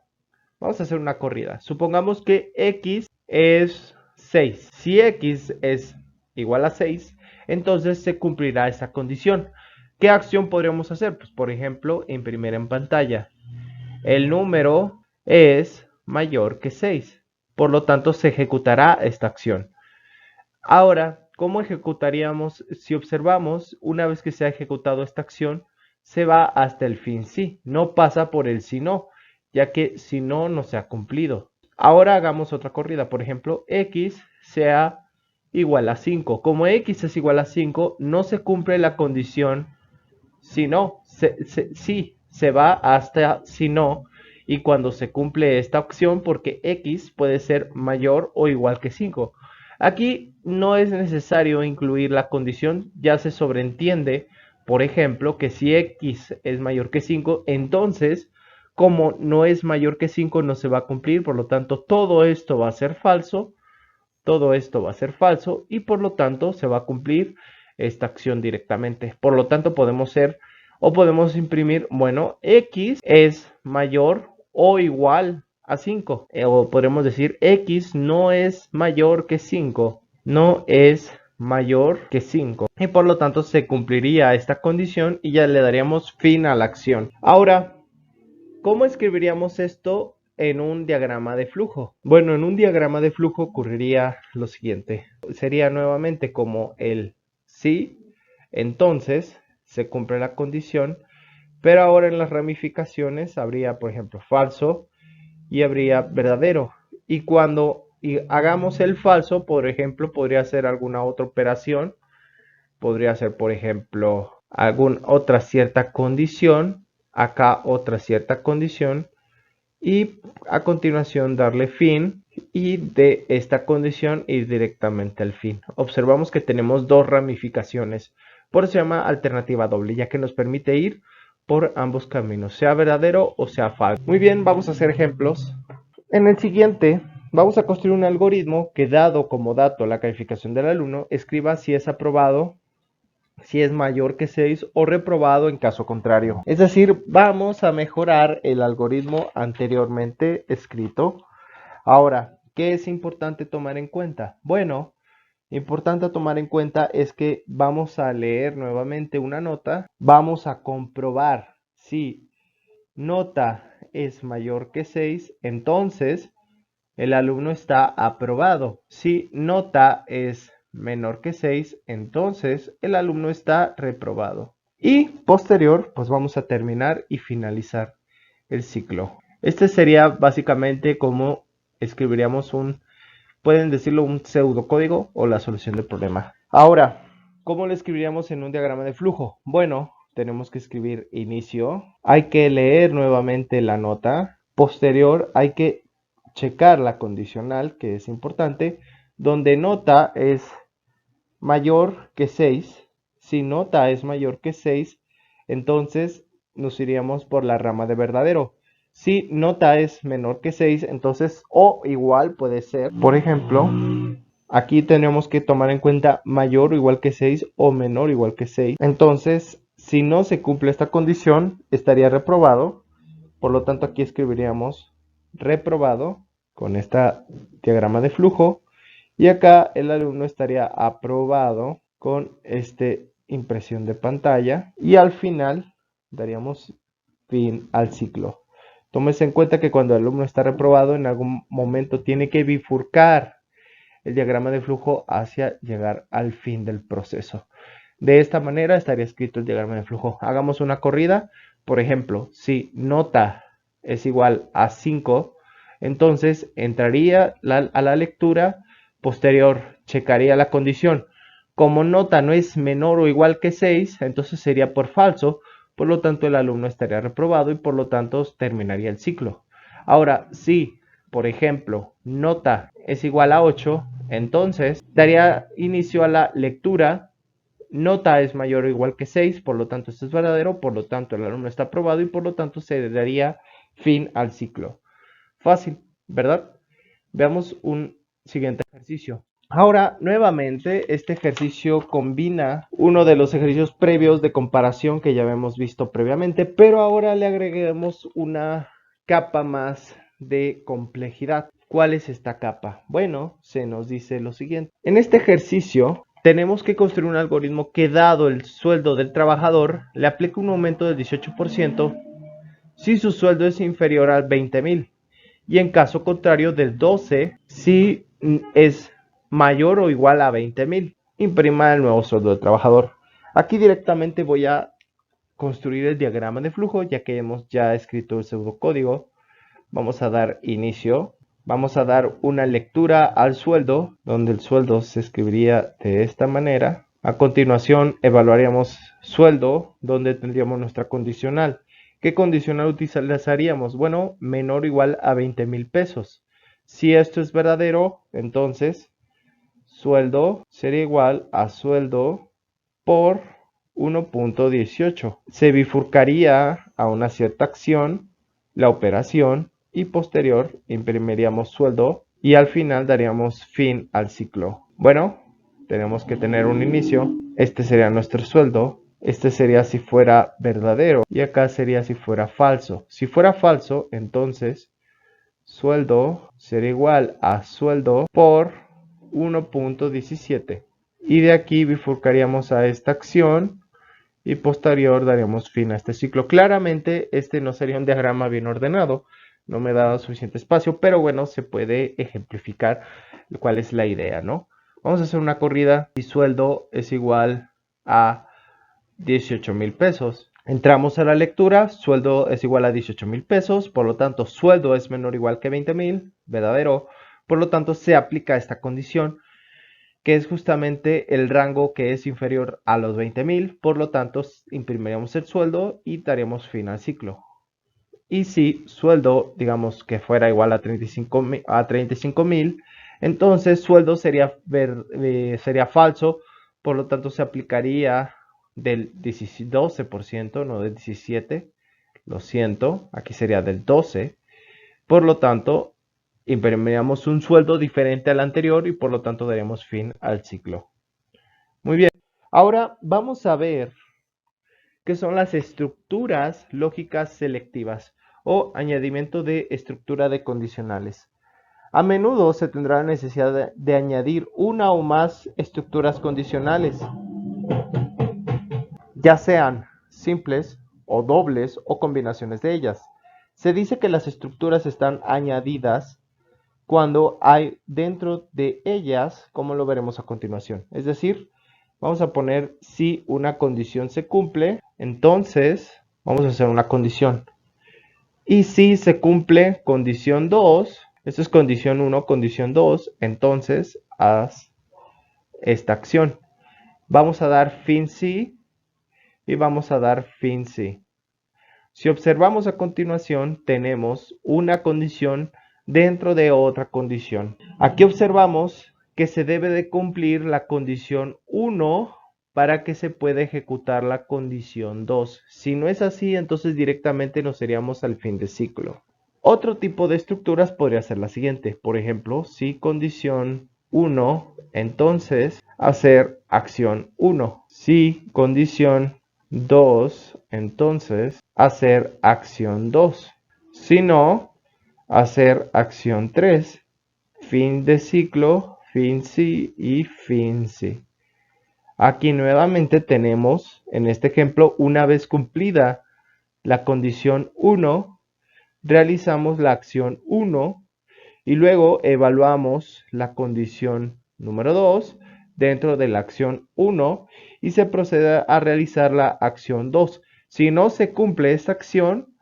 vamos a hacer una corrida. Supongamos que X es 6. Si X es igual a 6, entonces se cumplirá esa condición. ¿Qué acción podríamos hacer? Pues, por ejemplo, imprimir en pantalla. El número es mayor que 6. Por lo tanto, se ejecutará esta acción. Ahora, ¿cómo ejecutaríamos? Si observamos, una vez que se ha ejecutado esta acción, se va hasta el fin sí, no pasa por el si no, ya que si no, no se ha cumplido. Ahora hagamos otra corrida, por ejemplo, x sea igual a 5. Como x es igual a 5, no se cumple la condición si no, sí, se va hasta si no, y cuando se cumple esta opción, porque x puede ser mayor o igual que 5. Aquí no es necesario incluir la condición, ya se sobreentiende, por ejemplo, que si x es mayor que 5, entonces, como no es mayor que 5, no se va a cumplir, por lo tanto, todo esto va a ser falso, todo esto va a ser falso, y por lo tanto, se va a cumplir esta acción directamente. Por lo tanto, podemos ser o podemos imprimir, bueno, x es mayor o igual a 5. O podemos decir x no es mayor que 5. No es mayor que 5. Y por lo tanto se cumpliría esta condición y ya le daríamos fin a la acción. Ahora, ¿cómo escribiríamos esto en un diagrama de flujo? Bueno, en un diagrama de flujo ocurriría lo siguiente. Sería nuevamente como el sí, entonces se cumple la condición, pero ahora en las ramificaciones habría, por ejemplo, falso y habría verdadero. Y cuando hagamos el falso, por ejemplo, podría ser alguna otra operación, podría ser, por ejemplo, alguna otra cierta condición, acá otra cierta condición, y a continuación darle fin y de esta condición ir directamente al fin. Observamos que tenemos dos ramificaciones, por eso se llama alternativa doble, ya que nos permite ir por ambos caminos, sea verdadero o sea falso. Muy bien, vamos a hacer ejemplos. En el siguiente vamos a construir un algoritmo que, dado como dato la calificación del alumno, escriba si es aprobado, si es mayor que 6 o reprobado en caso contrario. Es decir, vamos a mejorar el algoritmo anteriormente escrito. Ahora, ¿qué es importante tomar en cuenta? Bueno, importante tomar en cuenta es que vamos a leer nuevamente una nota, vamos a comprobar si nota es mayor que 6, entonces el alumno está aprobado. Si nota es menor que 6, entonces el alumno está reprobado. Y posterior, pues vamos a terminar y finalizar el ciclo. Este sería básicamente como escribiríamos pueden decirlo, un pseudocódigo o la solución del problema. Ahora, ¿cómo lo escribiríamos en un diagrama de flujo? Bueno, tenemos que escribir inicio. Hay que leer nuevamente la nota. Posterior hay que checar la condicional, que es importante, donde nota es mayor que 6. Si nota es mayor que 6, entonces nos iríamos por la rama de verdadero. Si nota es menor que 6, entonces o igual puede ser. Por ejemplo, aquí tenemos que tomar en cuenta mayor o igual que 6 o menor o igual que 6. Entonces, si no se cumple esta condición, estaría reprobado. Por lo tanto, aquí escribiríamos reprobado con este diagrama de flujo. Y acá el alumno estaría aprobado con esta impresión de pantalla. Y al final daríamos fin al ciclo. Tómese en cuenta que cuando el alumno está reprobado, en algún momento tiene que bifurcar el diagrama de flujo hacia llegar al fin del proceso. De esta manera estaría escrito el diagrama de flujo. Hagamos una corrida. Por ejemplo, si nota es igual a 5, entonces entraría a la lectura. Posterior, checaría la condición. Como nota no es menor o igual que 6, entonces sería por falso. Por lo tanto, el alumno estaría reprobado y por lo tanto terminaría el ciclo. Ahora, si, por ejemplo, nota es igual a 8, entonces daría inicio a la lectura. Nota es mayor o igual que 6, por lo tanto esto es verdadero, por lo tanto el alumno está aprobado y por lo tanto se daría fin al ciclo. Fácil, ¿verdad? Veamos un siguiente ejercicio. Ahora, nuevamente, este ejercicio combina uno de los ejercicios previos de comparación que ya habíamos visto previamente, pero ahora le agreguemos una capa más de complejidad. ¿Cuál es esta capa? Bueno, se nos dice lo siguiente. En este ejercicio tenemos que construir un algoritmo que, dado el sueldo del trabajador, le aplique un aumento del 18% si su sueldo es inferior al 20,000 y en caso contrario del 12 si es mayor o igual a 20,000. Imprima el nuevo sueldo del trabajador. Aquí directamente voy a construir el diagrama de flujo, ya que hemos ya escrito el pseudocódigo. Vamos a dar inicio. Vamos a dar una lectura al sueldo, donde el sueldo se escribiría de esta manera. A continuación evaluaríamos sueldo, donde tendríamos nuestra condicional. ¿Qué condicional utilizaríamos? Bueno, menor o igual a 20,000 pesos. Si esto es verdadero, entonces sueldo sería igual a sueldo por 1.18. Se bifurcaría a una cierta acción la operación y posterior imprimiríamos sueldo y al final daríamos fin al ciclo. Bueno, tenemos que tener un inicio. Este sería nuestro sueldo. Este sería si fuera verdadero y acá sería si fuera falso. Si fuera falso, entonces sueldo sería igual a sueldo por 1.17 y de aquí bifurcaríamos a esta acción y posterior daríamos fin a este ciclo. Claramente este no sería un diagrama bien ordenado, no me da suficiente espacio, pero bueno, se puede ejemplificar cuál es la idea, ¿no? Vamos a hacer una corrida y sueldo es igual a 18,000 pesos. Entramos a la lectura, sueldo es igual a 18,000 pesos, por lo tanto sueldo es menor o igual que 20,000, verdadero, por lo tanto se aplica esta condición, que es justamente el rango que es inferior a los 20,000, por lo tanto imprimiríamos el sueldo y daríamos fin al ciclo. Y si sueldo, digamos que fuera igual a 35,000, entonces sueldo sería falso, por lo tanto se aplicaría del 12%, no del 17%, lo siento, aquí sería del 12%, por lo tanto imprimiríamos un sueldo diferente al anterior y por lo tanto daríamos fin al ciclo. Muy bien, ahora vamos a ver qué son las estructuras lógicas selectivas o añadimiento de estructura de condicionales. A menudo se tendrá la necesidad de añadir una o más estructuras condicionales, ya sean simples o dobles o combinaciones de ellas. Se dice que las estructuras están añadidas cuando hay dentro de ellas, como lo veremos a continuación. Es decir, vamos a poner si una condición se cumple, entonces vamos a hacer una condición. Y si se cumple condición 2, esto es condición 1, condición 2, entonces haz esta acción. Vamos a dar fin si y vamos a dar fin sí. Si observamos a continuación, tenemos una condición dentro de otra condición. Aquí observamos que se debe de cumplir la condición 1 para que se pueda ejecutar la condición 2. Si no es así, entonces directamente nos iríamos al fin de ciclo. Otro tipo de estructuras podría ser la siguiente. Por ejemplo, si condición 1, entonces hacer acción 1. Si condición 2, entonces hacer acción 2. Si no, hacer acción 3. Fin de ciclo, fin sí y fin sí. Aquí nuevamente tenemos, en este ejemplo, una vez cumplida la condición 1, realizamos la acción 1 y luego evaluamos la condición número 2 dentro de la acción 1 y se procede a realizar la acción 2. Si no se cumple esta acción,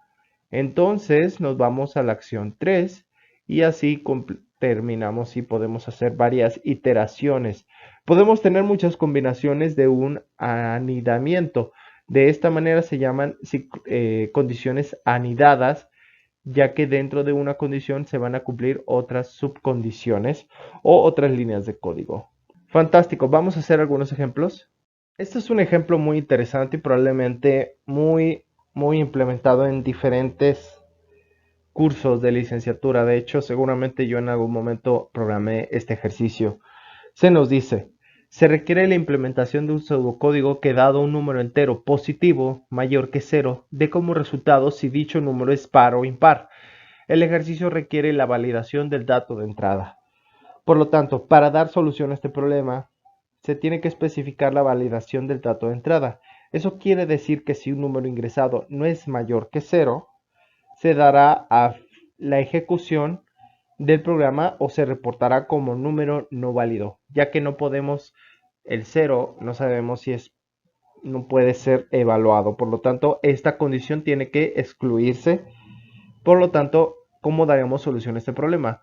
entonces nos vamos a la acción 3 y así terminamos y podemos hacer varias iteraciones. Podemos tener muchas combinaciones de un anidamiento. De esta manera se llaman condiciones anidadas, ya que dentro de una condición se van a cumplir otras subcondiciones o otras líneas de código. Fantástico, vamos a hacer algunos ejemplos. Este es un ejemplo muy interesante y probablemente muy implementado en diferentes cursos de licenciatura. De hecho, seguramente yo en algún momento programé este ejercicio. Se nos dice, se requiere la implementación de un pseudocódigo que, dado un número entero positivo mayor que 0, dé como resultado si dicho número es par o impar. El ejercicio requiere la validación del dato de entrada. Por lo tanto, para dar solución a este problema, se tiene que especificar la validación del dato de entrada. Eso quiere decir que si un número ingresado no es mayor que 0, se dará a la ejecución del programa o se reportará como número no válido, ya que no podemos, el 0 no sabemos si es, no puede ser evaluado. Por lo tanto, esta condición tiene que excluirse. Por lo tanto, ¿cómo daremos solución a este problema?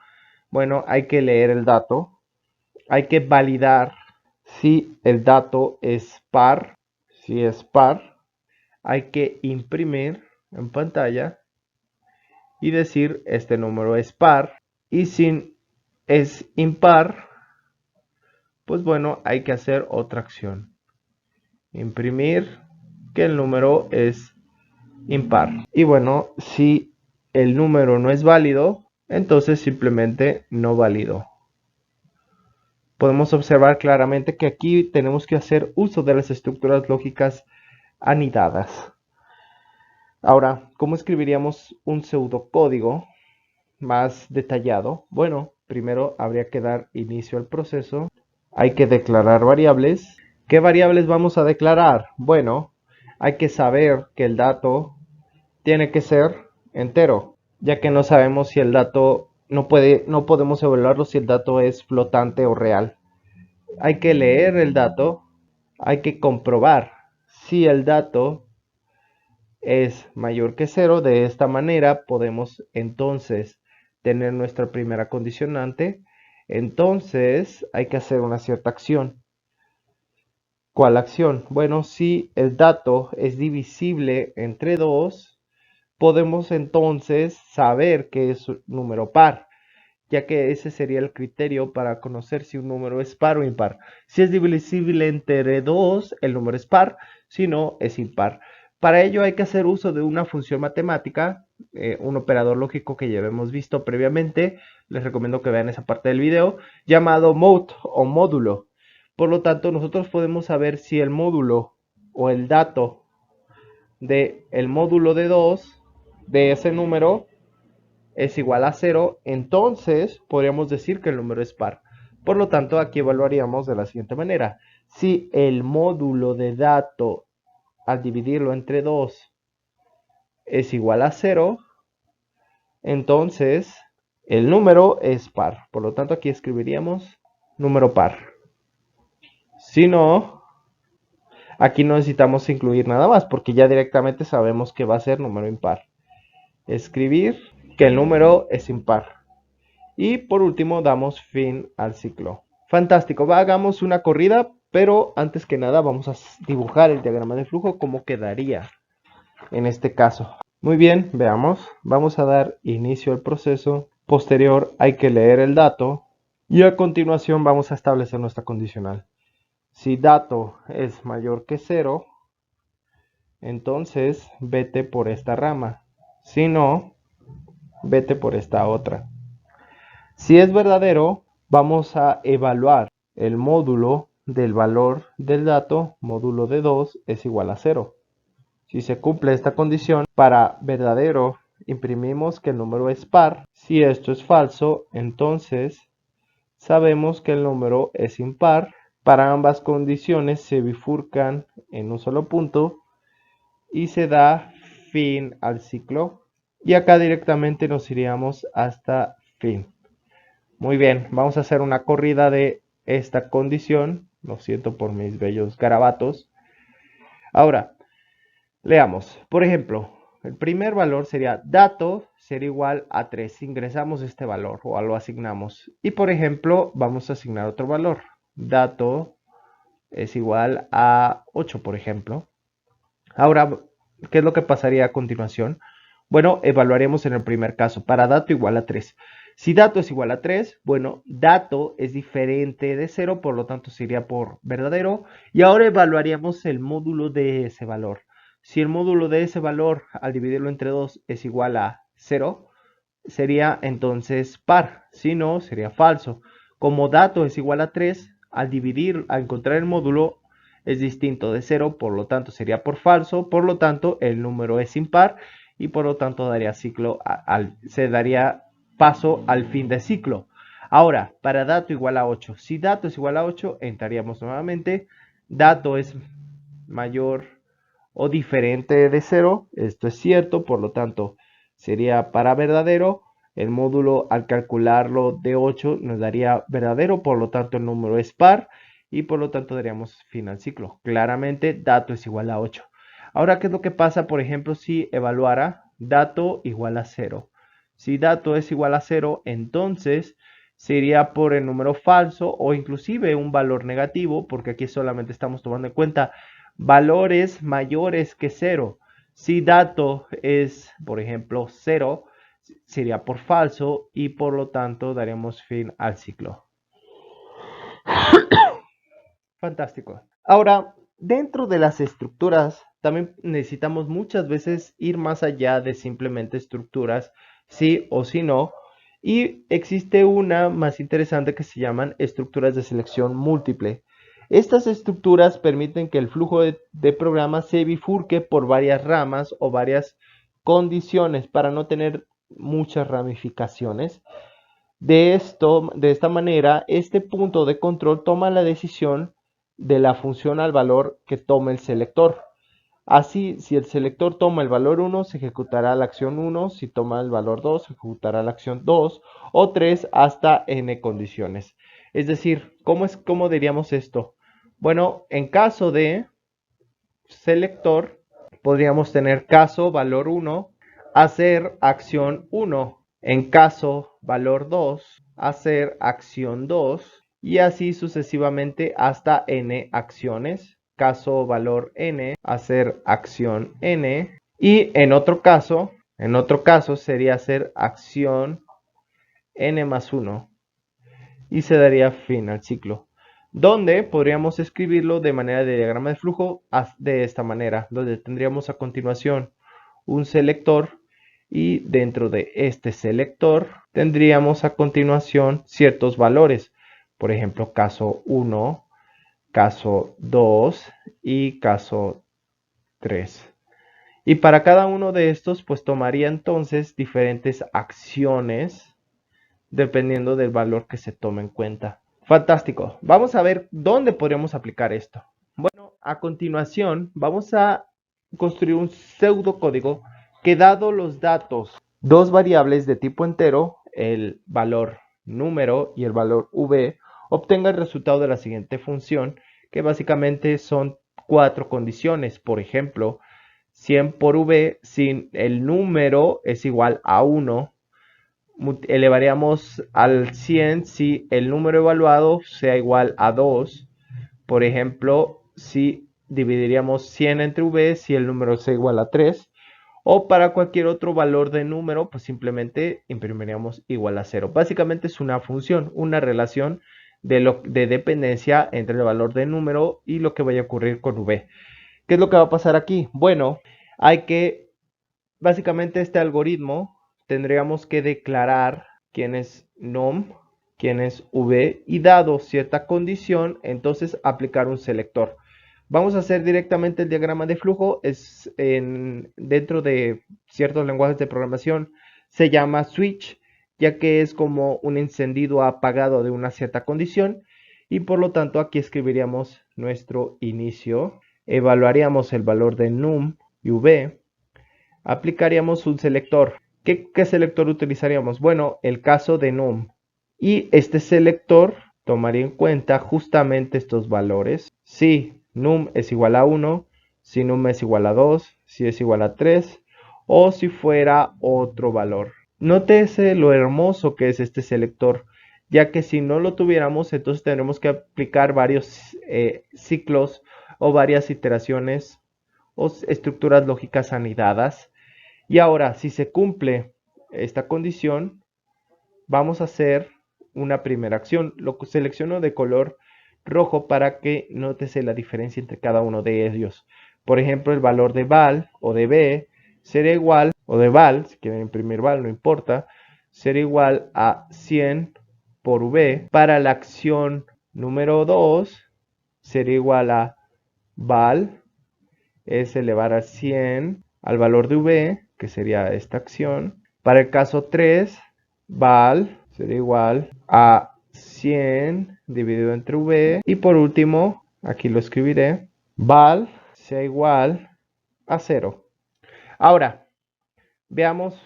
Bueno, hay que leer el dato, hay que validar si el dato es par. Si es par, hay que imprimir en pantalla y decir este número es par. Y si es impar, pues bueno, hay que hacer otra acción. Imprimir que el número es impar. Y bueno, si el número no es válido, entonces simplemente no válido. Podemos observar claramente que aquí tenemos que hacer uso de las estructuras lógicas anidadas. Ahora, ¿cómo escribiríamos un pseudocódigo más detallado? Bueno, primero habría que dar inicio al proceso. Hay que declarar variables. ¿Qué variables vamos a declarar? Bueno, hay que saber que el dato tiene que ser entero, ya que no sabemos si el dato no podemos evaluarlo si el dato es flotante o real. Hay que leer el dato, hay que comprobar si el dato es mayor que 0. De esta manera podemos entonces tener nuestra primera condicionante. Entonces hay que hacer una cierta acción. ¿Cuál acción? Bueno, si el dato es divisible entre 2, podemos entonces saber que es un número par, ya que ese sería el criterio para conocer si un número es par o impar. Si es divisible entre 2, el número es par, si no, es impar. Para ello hay que hacer uso de una función matemática, un operador lógico que ya hemos visto previamente. Les recomiendo que vean esa parte del video, llamado mod o módulo. Por lo tanto, nosotros podemos saber si el módulo o el dato del módulo de 2 de ese número es igual a 0, entonces podríamos decir que el número es par. Por lo tanto, aquí evaluaríamos de la siguiente manera. Si el módulo de dato al dividirlo entre 2 es igual a 0, entonces el número es par. Por lo tanto, aquí escribiríamos número par. Si no, aquí no necesitamos incluir nada más porque ya directamente sabemos que va a ser número impar. Escribir que el número es impar. Y por último damos fin al ciclo. Fantástico, hagamos una corrida Pero antes que nada vamos a dibujar el diagrama de flujo, cómo quedaría en este caso. Muy bien, veamos. Vamos a dar inicio al proceso. Posterior hay que leer el dato. Y a continuación vamos a establecer nuestra condicional. Si dato es mayor que 0, entonces vete por esta rama. Si no, vete por esta otra. Si es verdadero, vamos a evaluar el módulo del valor del dato, módulo de 2 es igual a 0. Si se cumple esta condición, para verdadero imprimimos que el número es par. Si esto es falso, entonces sabemos que el número es impar. Para ambas condiciones se bifurcan en un solo punto y se da fin al ciclo. Y acá directamente nos iríamos hasta fin. Muy bien, vamos a hacer una corrida de esta condición. Lo siento por mis bellos garabatos. Ahora, leamos. Por ejemplo, el primer valor sería dato será igual a 3. Ingresamos este valor o lo asignamos. Y por ejemplo, vamos a asignar otro valor. Dato es igual a 8, por ejemplo. Ahora, ¿qué es lo que pasaría a continuación? Bueno, evaluaremos en el primer caso. Para dato igual a 3. Si dato es igual a 3, bueno, dato es diferente de 0, por lo tanto sería por verdadero. Y ahora evaluaríamos el módulo de ese valor. Si el módulo de ese valor al dividirlo entre 2 es igual a 0, sería entonces par. Si no, sería falso. Como dato es igual a 3, al encontrar el módulo es distinto de 0, por lo tanto sería por falso, por lo tanto el número es impar y por lo tanto se daría paso al fin de ciclo. Ahora, para dato igual a 8, si dato es igual a 8, entraríamos nuevamente, dato es mayor o diferente de 0, esto es cierto, por lo tanto sería para verdadero, el módulo al calcularlo de 8 nos daría verdadero, por lo tanto el número es par y por lo tanto daríamos fin al ciclo. Claramente dato es igual a 8. Ahora, ¿qué es lo que pasa, por ejemplo, si evaluara dato igual a 0? Si dato es igual a 0, entonces sería por el número falso o inclusive un valor negativo, porque aquí solamente estamos tomando en cuenta valores mayores que 0. Si dato es, por ejemplo, 0, sería por falso y por lo tanto daremos fin al ciclo. Fantástico. Ahora, dentro de las estructuras, también necesitamos muchas veces ir más allá de simplemente estructuras, sí o sí no. Y existe una más interesante que se llaman estructuras de selección múltiple. Estas estructuras permiten que el flujo de programa se bifurque por varias ramas o varias condiciones para no tener muchas ramificaciones. De esta manera, este punto de control toma la decisión de la función al valor que tome el selector. Así, si el selector toma el valor 1, se ejecutará la acción 1, si toma el valor 2, se ejecutará la acción 2 o 3 hasta n condiciones. Es decir, ¿cómo diríamos esto? Bueno, en caso de selector, podríamos tener caso valor 1, hacer acción 1. En caso valor 2, hacer acción 2 y así sucesivamente hasta n acciones. Caso valor n, hacer acción n y en otro caso sería hacer acción n más 1 y se daría fin al ciclo, donde podríamos escribirlo de manera de diagrama de flujo de esta manera, donde tendríamos a continuación un selector y dentro de este selector tendríamos a continuación ciertos valores, por ejemplo caso 1, caso 2 y caso 3. Y para cada uno de estos pues tomaría entonces diferentes acciones dependiendo del valor que se tome en cuenta. Fantástico. Vamos a ver dónde podríamos aplicar esto. Bueno, a continuación vamos a construir un pseudocódigo que dado los datos, dos variables de tipo entero, el valor número y el valor v, obtenga el resultado de la siguiente función, que básicamente son 4 condiciones. Por ejemplo, 100 por v, si el número es igual a 1, elevaríamos al 100 si el número evaluado sea igual a 2. Por ejemplo, si dividiríamos 100 entre v si el número es igual a 3. O para cualquier otro valor de número, pues simplemente imprimiríamos igual a 0. Básicamente es una función, una relación de dependencia entre el valor de número y lo que vaya a ocurrir con v. ¿Qué es lo que va a pasar aquí? Bueno, básicamente este algoritmo tendríamos que declarar quién es num, quién es v, y dado cierta condición, entonces aplicar un selector. Vamos a hacer directamente el diagrama de flujo. Dentro de ciertos lenguajes de programación se llama switch, ya que es como un encendido apagado de una cierta condición. Y por lo tanto aquí escribiríamos nuestro inicio. Evaluaríamos el valor de num y v. Aplicaríamos un selector. ¿Qué selector utilizaríamos? Bueno, el caso de num. Y este selector tomaría en cuenta justamente estos valores. Si num es igual a 1, si num es igual a 2, si es igual a 3 o si fuera otro valor. Nótese lo hermoso que es este selector, ya que si no lo tuviéramos, entonces tendremos que aplicar varios ciclos o varias iteraciones o estructuras lógicas anidadas. Y ahora, si se cumple esta condición, vamos a hacer una primera acción. Lo selecciono de color rojo para que nótese la diferencia entre cada uno de ellos. Por ejemplo, el valor de val o de b será igual, o de val, si quieren imprimir val, no importa, será igual a 100 por v. Para la acción número 2 será igual a val es elevar a 100 al valor de v, que sería esta acción. Para el caso 3, val será igual a 100 dividido entre v. Y por último, aquí lo escribiré, val sea igual a 0. Ahora, veamos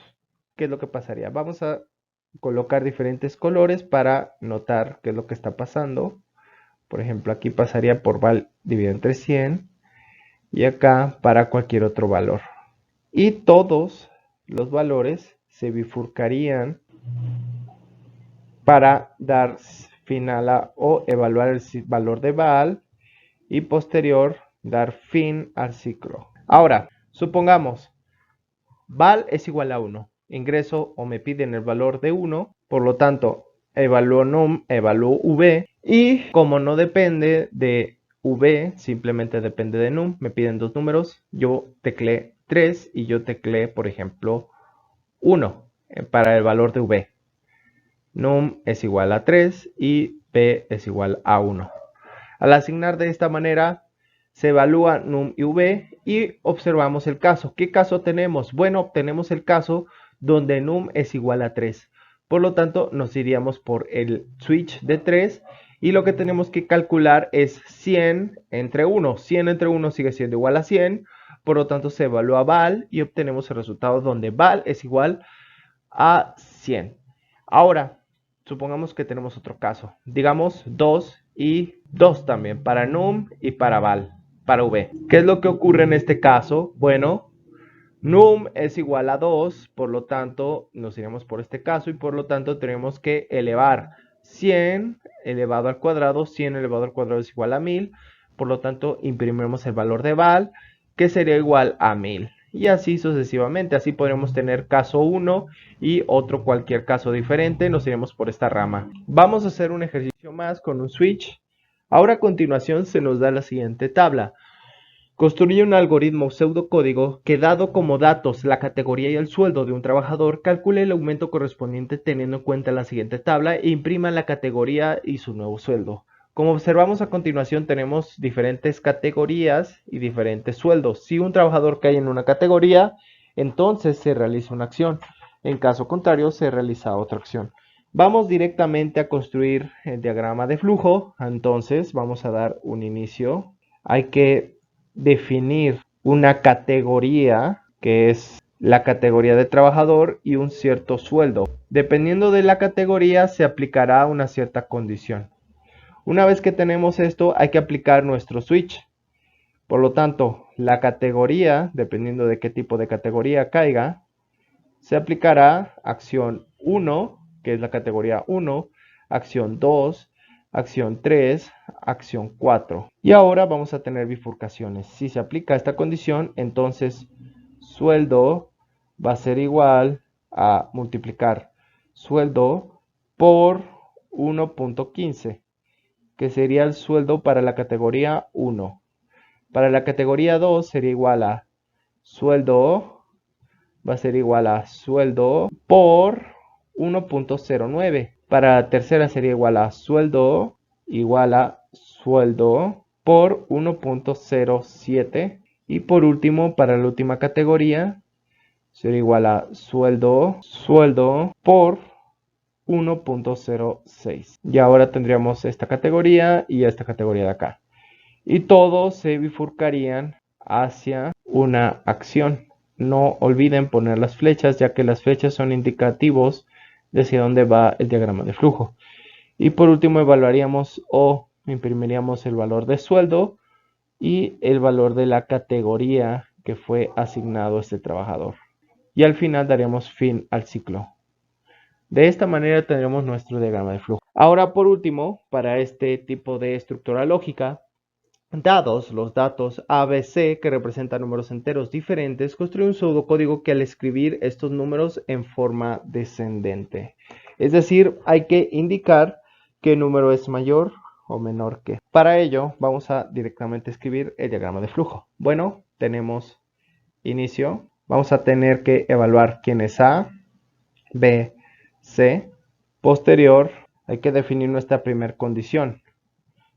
qué es lo que pasaría. Vamos a colocar diferentes colores para notar qué es lo que está pasando. Por ejemplo, aquí pasaría por val dividido entre 100 y acá para cualquier otro valor. Y todos los valores se bifurcarían para dar final o evaluar el valor de val y posterior dar fin al ciclo. Ahora, supongamos val es igual a 1. Ingreso o me piden el valor de 1, por lo tanto evalúo num, evalúo v, y como no depende de v, simplemente depende de num, me piden dos números, yo tecleé 3 y yo tecleé, por ejemplo, 1 para el valor de v. Num es igual a 3 y v es igual a 1. Al asignar de esta manera, se evalúa num y v y observamos el caso. ¿Qué caso tenemos? Bueno, obtenemos el caso donde num es igual a 3. Por lo tanto, nos iríamos por el switch de 3 y lo que tenemos que calcular es 100 entre 1. 100 entre 1 sigue siendo igual a 100. Por lo tanto, se evalúa val y obtenemos el resultado donde val es igual a 100. Ahora, supongamos que tenemos otro caso. Digamos 2 y 2 también para num y para val, para v. ¿Qué es lo que ocurre en este caso? Bueno, num es igual a 2, por lo tanto nos iremos por este caso y por lo tanto tenemos que elevar 100 elevado al cuadrado. 100 elevado al cuadrado es igual a 1000, por lo tanto imprimimos el valor de val, que sería igual a 1000. Y así sucesivamente, así podremos tener caso 1 y otro cualquier caso diferente, nos iremos por esta rama. Vamos a hacer un ejercicio más con un switch. Ahora a continuación se nos da la siguiente tabla. Construye un algoritmo pseudocódigo que, dado como datos la categoría y el sueldo de un trabajador, calcule el aumento correspondiente teniendo en cuenta la siguiente tabla e imprima la categoría y su nuevo sueldo. Como observamos a continuación, tenemos diferentes categorías y diferentes sueldos. Si un trabajador cae en una categoría, entonces se realiza una acción. En caso contrario, se realiza otra acción. Vamos directamente a construir el diagrama de flujo. Entonces vamos a dar un inicio. Hay que definir una categoría que es la categoría de trabajador y un cierto sueldo. Dependiendo de la categoría se aplicará una cierta condición. Una vez que tenemos esto, hay que aplicar nuestro switch. Por lo tanto, la categoría, dependiendo de qué tipo de categoría caiga, se aplicará acción 1, que es la categoría 1, acción 2, acción 3, acción 4. Y ahora vamos a tener bifurcaciones. Si se aplica esta condición, entonces sueldo va a ser igual a multiplicar sueldo por 1.15, que sería el sueldo para la categoría 1. Para la categoría 2 sería igual a sueldo, va a ser igual a sueldo por 1.09. Para la tercera sería igual a sueldo por 1.07. Y por último, para la última categoría, sería igual a sueldo por 1.06. Y ahora tendríamos esta categoría y esta categoría de acá. Y todos se bifurcarían hacia una acción. No olviden poner las flechas, ya que las flechas son indicativos de hacia dónde va el diagrama de flujo. Y por último evaluaríamos o imprimiríamos el valor de sueldo y el valor de la categoría que fue asignado a este trabajador. Y al final daríamos fin al ciclo. De esta manera tendremos nuestro diagrama de flujo. Ahora, por último, para este tipo de estructura lógica, dados los datos ABC que representan números enteros diferentes, construye un pseudocódigo que al escribir estos números en forma descendente. Es decir, hay que indicar qué número es mayor o menor que. Para ello, vamos a directamente escribir el diagrama de flujo. Bueno, tenemos inicio. Vamos a tener que evaluar quién es A, B, C. Posterior, hay que definir nuestra primera condición.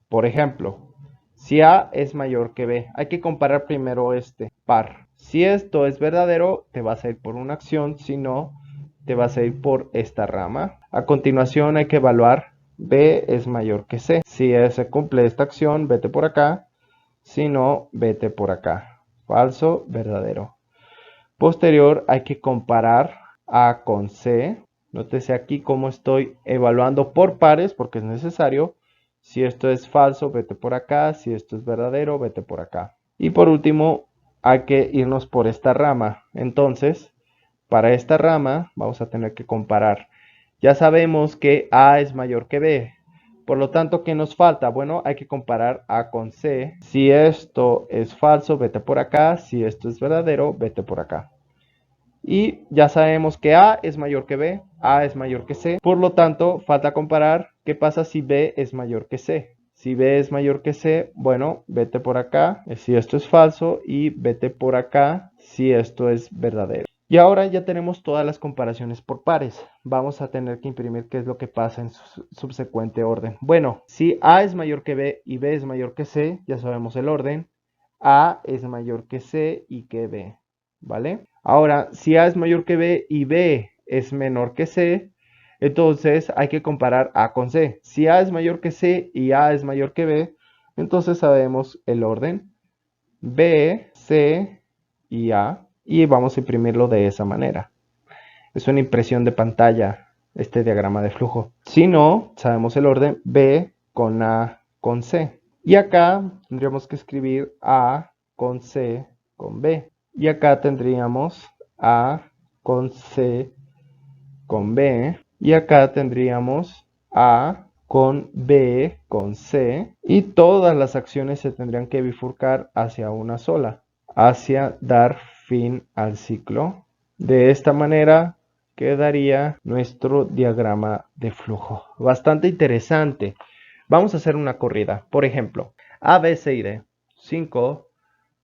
Por ejemplo, si A es mayor que B, hay que comparar primero este par. Si esto es verdadero, te vas a ir por una acción, si no, te vas a ir por esta rama. A continuación hay que evaluar B es mayor que C. Si se cumple esta acción, vete por acá. Si no, vete por acá. Falso, verdadero. Posterior hay que comparar A con C. Nótese aquí cómo estoy evaluando por pares porque es necesario. Si esto es falso, vete por acá. Si esto es verdadero, vete por acá. Y por último, hay que irnos por esta rama. Entonces, para esta rama vamos a tener que comparar. Ya sabemos que A es mayor que B. Por lo tanto, ¿qué nos falta? Bueno, hay que comparar A con C. Si esto es falso, vete por acá. Si esto es verdadero, vete por acá. Y ya sabemos que A es mayor que B, A es mayor que C. Por lo tanto, falta comparar qué pasa si B es mayor que C. Si B es mayor que C, bueno, vete por acá si esto es falso y vete por acá si esto es verdadero. Y ahora ya tenemos todas las comparaciones por pares. Vamos a tener que imprimir qué es lo que pasa en su subsecuente orden. Bueno, si A es mayor que B y B es mayor que C, ya sabemos el orden. A es mayor que C y que B, ¿vale? Ahora, si A es mayor que B y B es menor que C, entonces hay que comparar A con C. Si A es mayor que C y A es mayor que B, entonces sabemos el orden B, C y A y vamos a imprimirlo de esa manera. Es una impresión de pantalla este diagrama de flujo. Si no, sabemos el orden B con A con C. Y acá tendríamos que escribir A con C con B. Y acá tendríamos A con C con B. Y acá tendríamos A con B con C. Y todas las acciones se tendrían que bifurcar hacia una sola, hacia dar fin al ciclo. De esta manera quedaría nuestro diagrama de flujo. Bastante interesante. Vamos a hacer una corrida. Por ejemplo, A, B, C y D. 5,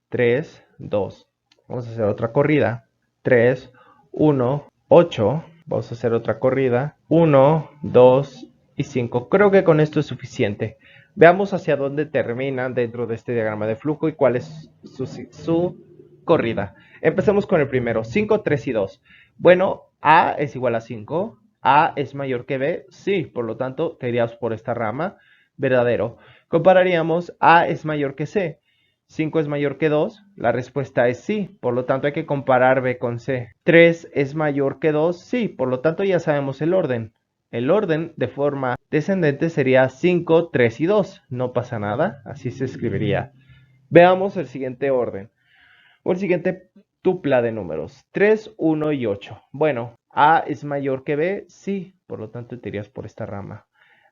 3, 2. Vamos a hacer otra corrida. 3, 1, 8. Vamos a hacer otra corrida. 1, 2 y 5. Creo que con esto es suficiente. Veamos hacia dónde termina dentro de este diagrama de flujo y cuál es su corrida. Empecemos con el primero. 5, 3 y 2. Bueno, A es igual a 5. A es mayor que B. Sí, por lo tanto, te irías por esta rama. Verdadero. Compararíamos A es mayor que C. 5 es mayor que 2, la respuesta es sí, por lo tanto hay que comparar B con C. 3 es mayor que 2, sí, por lo tanto ya sabemos el orden. El orden de forma descendente sería 5, 3 y 2, no pasa nada, así se escribiría. Veamos el siguiente orden, o el siguiente tupla de números, 3, 1 y 8. Bueno, A es mayor que B, sí, por lo tanto te irías por esta rama.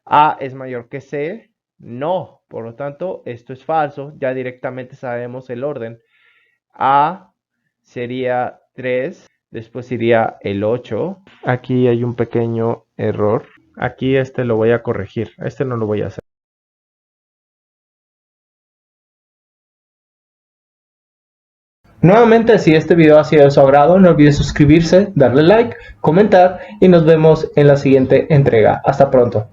A es mayor que C, no. Por lo tanto, esto es falso. Ya directamente sabemos el orden. A sería 3, después iría el 8. Aquí hay un pequeño error. Aquí este lo voy a corregir. Este no lo voy a hacer. Nuevamente, si este video ha sido de su agrado, no olvide suscribirse, darle like, comentar y nos vemos en la siguiente entrega. Hasta pronto.